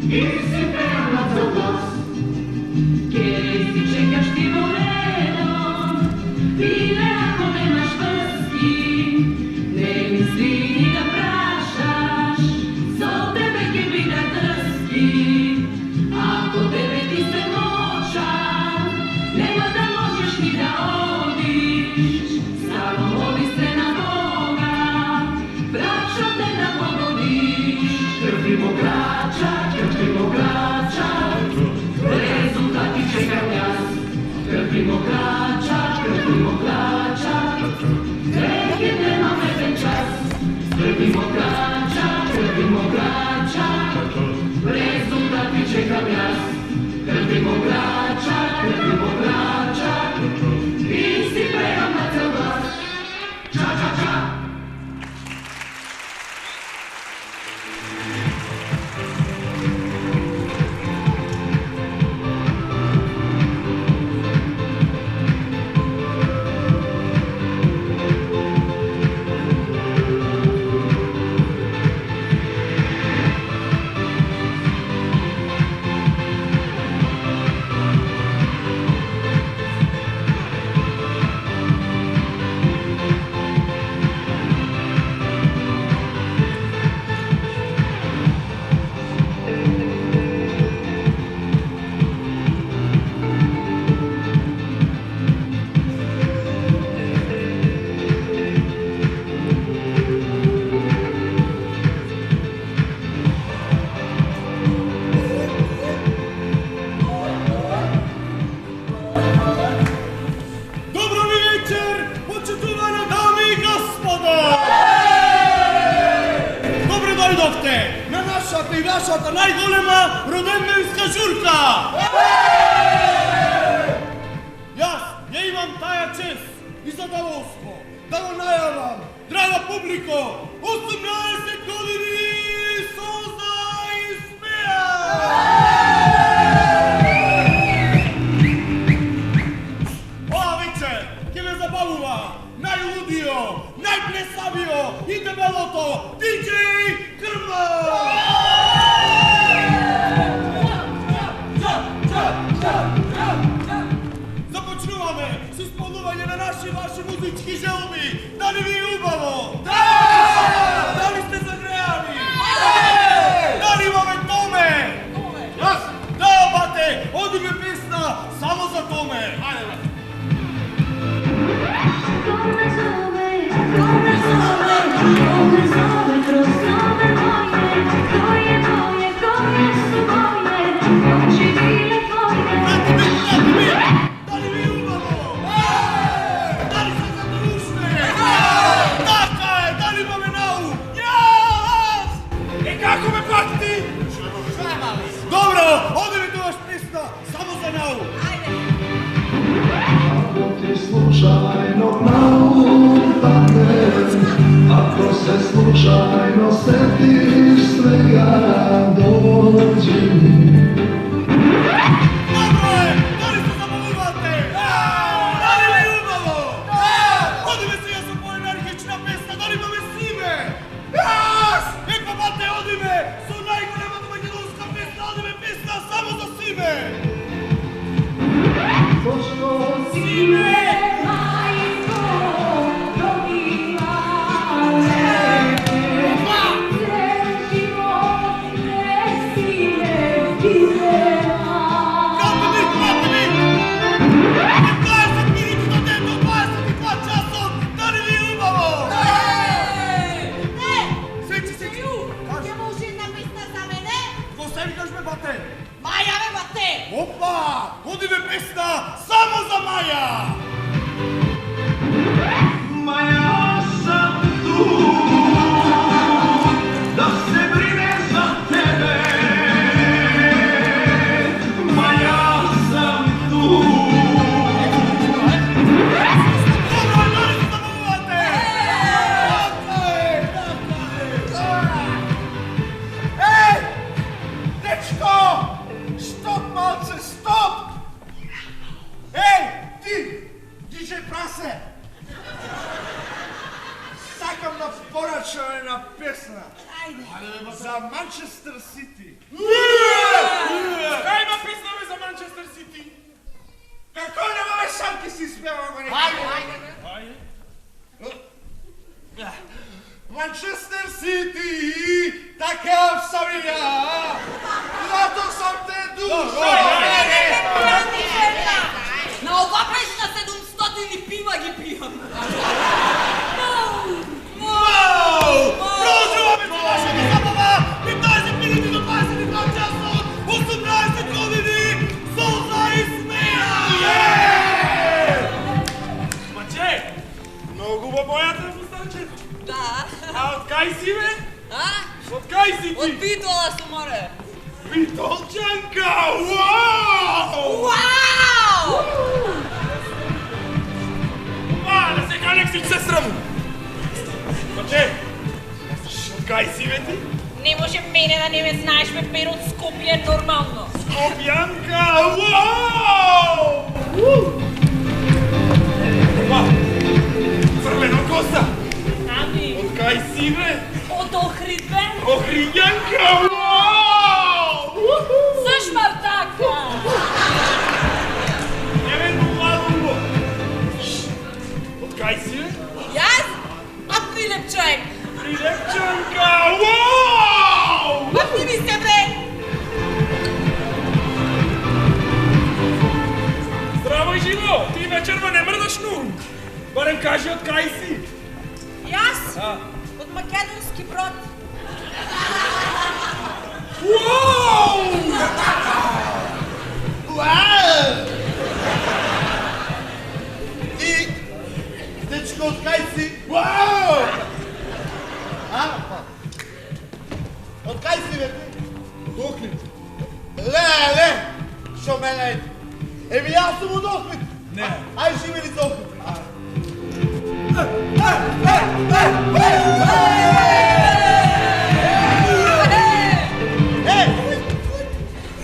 и си пеам на цел глас. Кеј си чекаш ти во редом, пиле ако немаш врски, не мисли ни да прашаш, со тебе ќе биде дрски. Ако тебе ти се мочам, нема да можеш ни да одиш, само моли се на Бога, брачо те да погодиш. Крви му крача, резултати чекам јас, крви му крача, веќе немам еден час, крви му крача, резултати чекам јас, крви му крача, и си пеам на цел глас. Ча. На нашата и вашата најголема роденденска журка! Јас ја имам таја чест и задоволство да го најавам, драга публико, 18 години созда и смеја! Ова вечер ќе ме забавува најлудио, најблесавио и дебелото DJ Крма! Започнуваме с исполнување на наши ваши музички желби. Дали ви е убаво? Да! Дали сте загрејани? Дали имаме Томе? Јас? Да, бате, одиме песна само за Томе. Ајде, бате. Добро, одиме тоа песна само за нау. Ако ти случајно наутане, ако се случајно сетиш свега, доđи ми. Добро е, дали се забавувате? Дали ви е убаво? Одиме сега со по-енергична песна, дали имаме симе? Епа бате, одиме со најголемата македонска песна, одиме песна само за симе. Зошто Симе, мајко, доби мале, живот не симе, пирема. Брате ми! 20 минути до дето, 22 часот, дали ви е убаво? Сечи, ќе може една песна. За Манчестер Сити. Кај има песна бе за Манчестер Сити? Како нема бе сам ки си спевам го некој? Ајде. Манчестер Сити, такав сам и ја. Зато сам те душа. На ова песна 700 пива ги пијам. Продолжуваме това ще ви забава и тази минути до 22 часа от 18 години Солза и смея! Маче, много бојата Мустачев. Да. А од кај си бе? А? Од кај си Од ти? Битола сум, море. Битолчанка! Вау! Вау! Да се Алексич, сестра му! Маче, од кај си бе ти? Не може мене да не ме знаеш, бе, Пер, од Скопје нормално. Скопјанка! Вау! Опа! Црвена коса! Ами, Од кај си бе? од Охрид, бе. Охриѓанка! Вау! Со Шмартака. Евено младо! Од кај си бе? Јас? А Прилеп човек. Прилепчанка! Вау! Папни ми се, бре. Здраво и живо! Ти вечерва не мрдаш ну! Барем кажи од кај си! Јас? А. Од Македонски Брод. Вау! Ти, дечко, од кај си? Вау! А? Од кај си, бе, ти? Од Охрид. Леле, шо мене е? Еми, јас сум од Охрид. Не. Ај, живели за Охрид.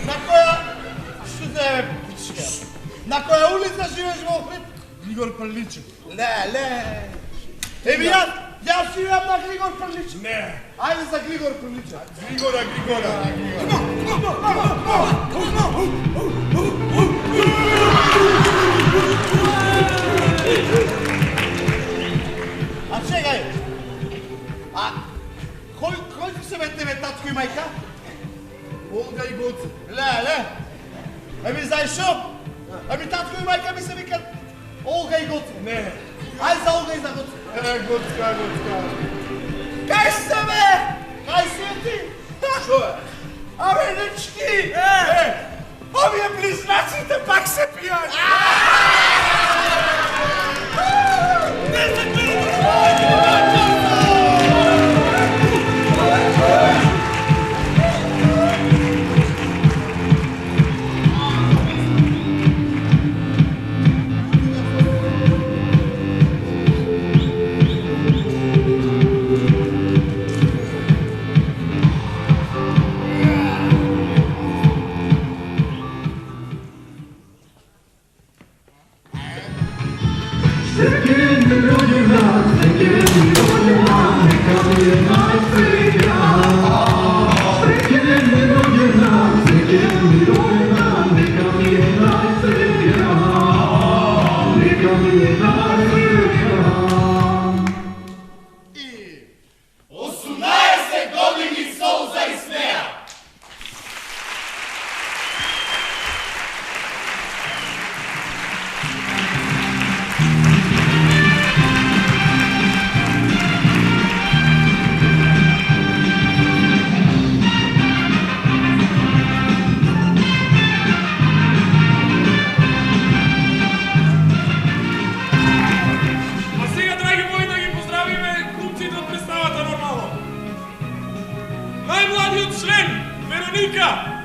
На која... Што се е, пичка? На која улица живееш во Охрид? Игор Прличев. Леле. Еми, јас живеам на Григор Прличев. Не. Ајде за Григор Прличев. Григора. А чекај. А кој се бе тебе, татко и мајка? Олга и Гоце. Леле. Еми, знаеш шо? Еми, татко и мајка ми се викат Олга и Гоце. Не. Ајде за Олга и за Гоце. Гоцка. Кај се бе? Кај се ти? Шо е? Абе, дечки! Овие близнаците пак се пијани.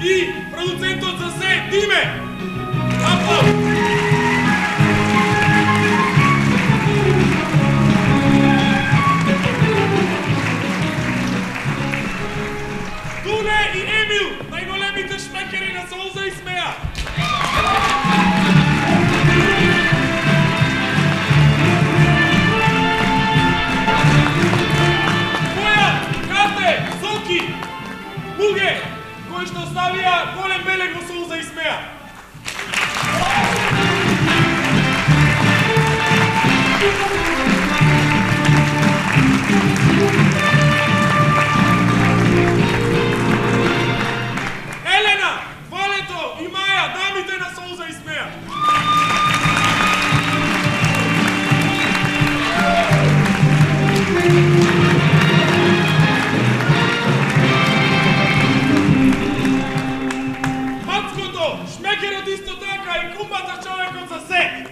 И продуцентот за се, Диме! Аплауз! Туне и Емил, најголемите шмекери на Солза и смеја! Боја, изсмеа. Елена, Валето и Маја, дамите на Солза изсмеа. Мацкото, шмекерот исто така и кумбата човекот за се.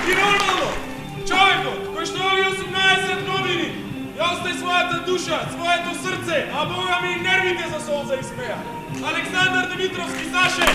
И нормално, човекот кој што ови 18 години ја остај својата душа, своето срце, а бога ми и нервите за Солза изсмеа. Александар Димитровски, Саше!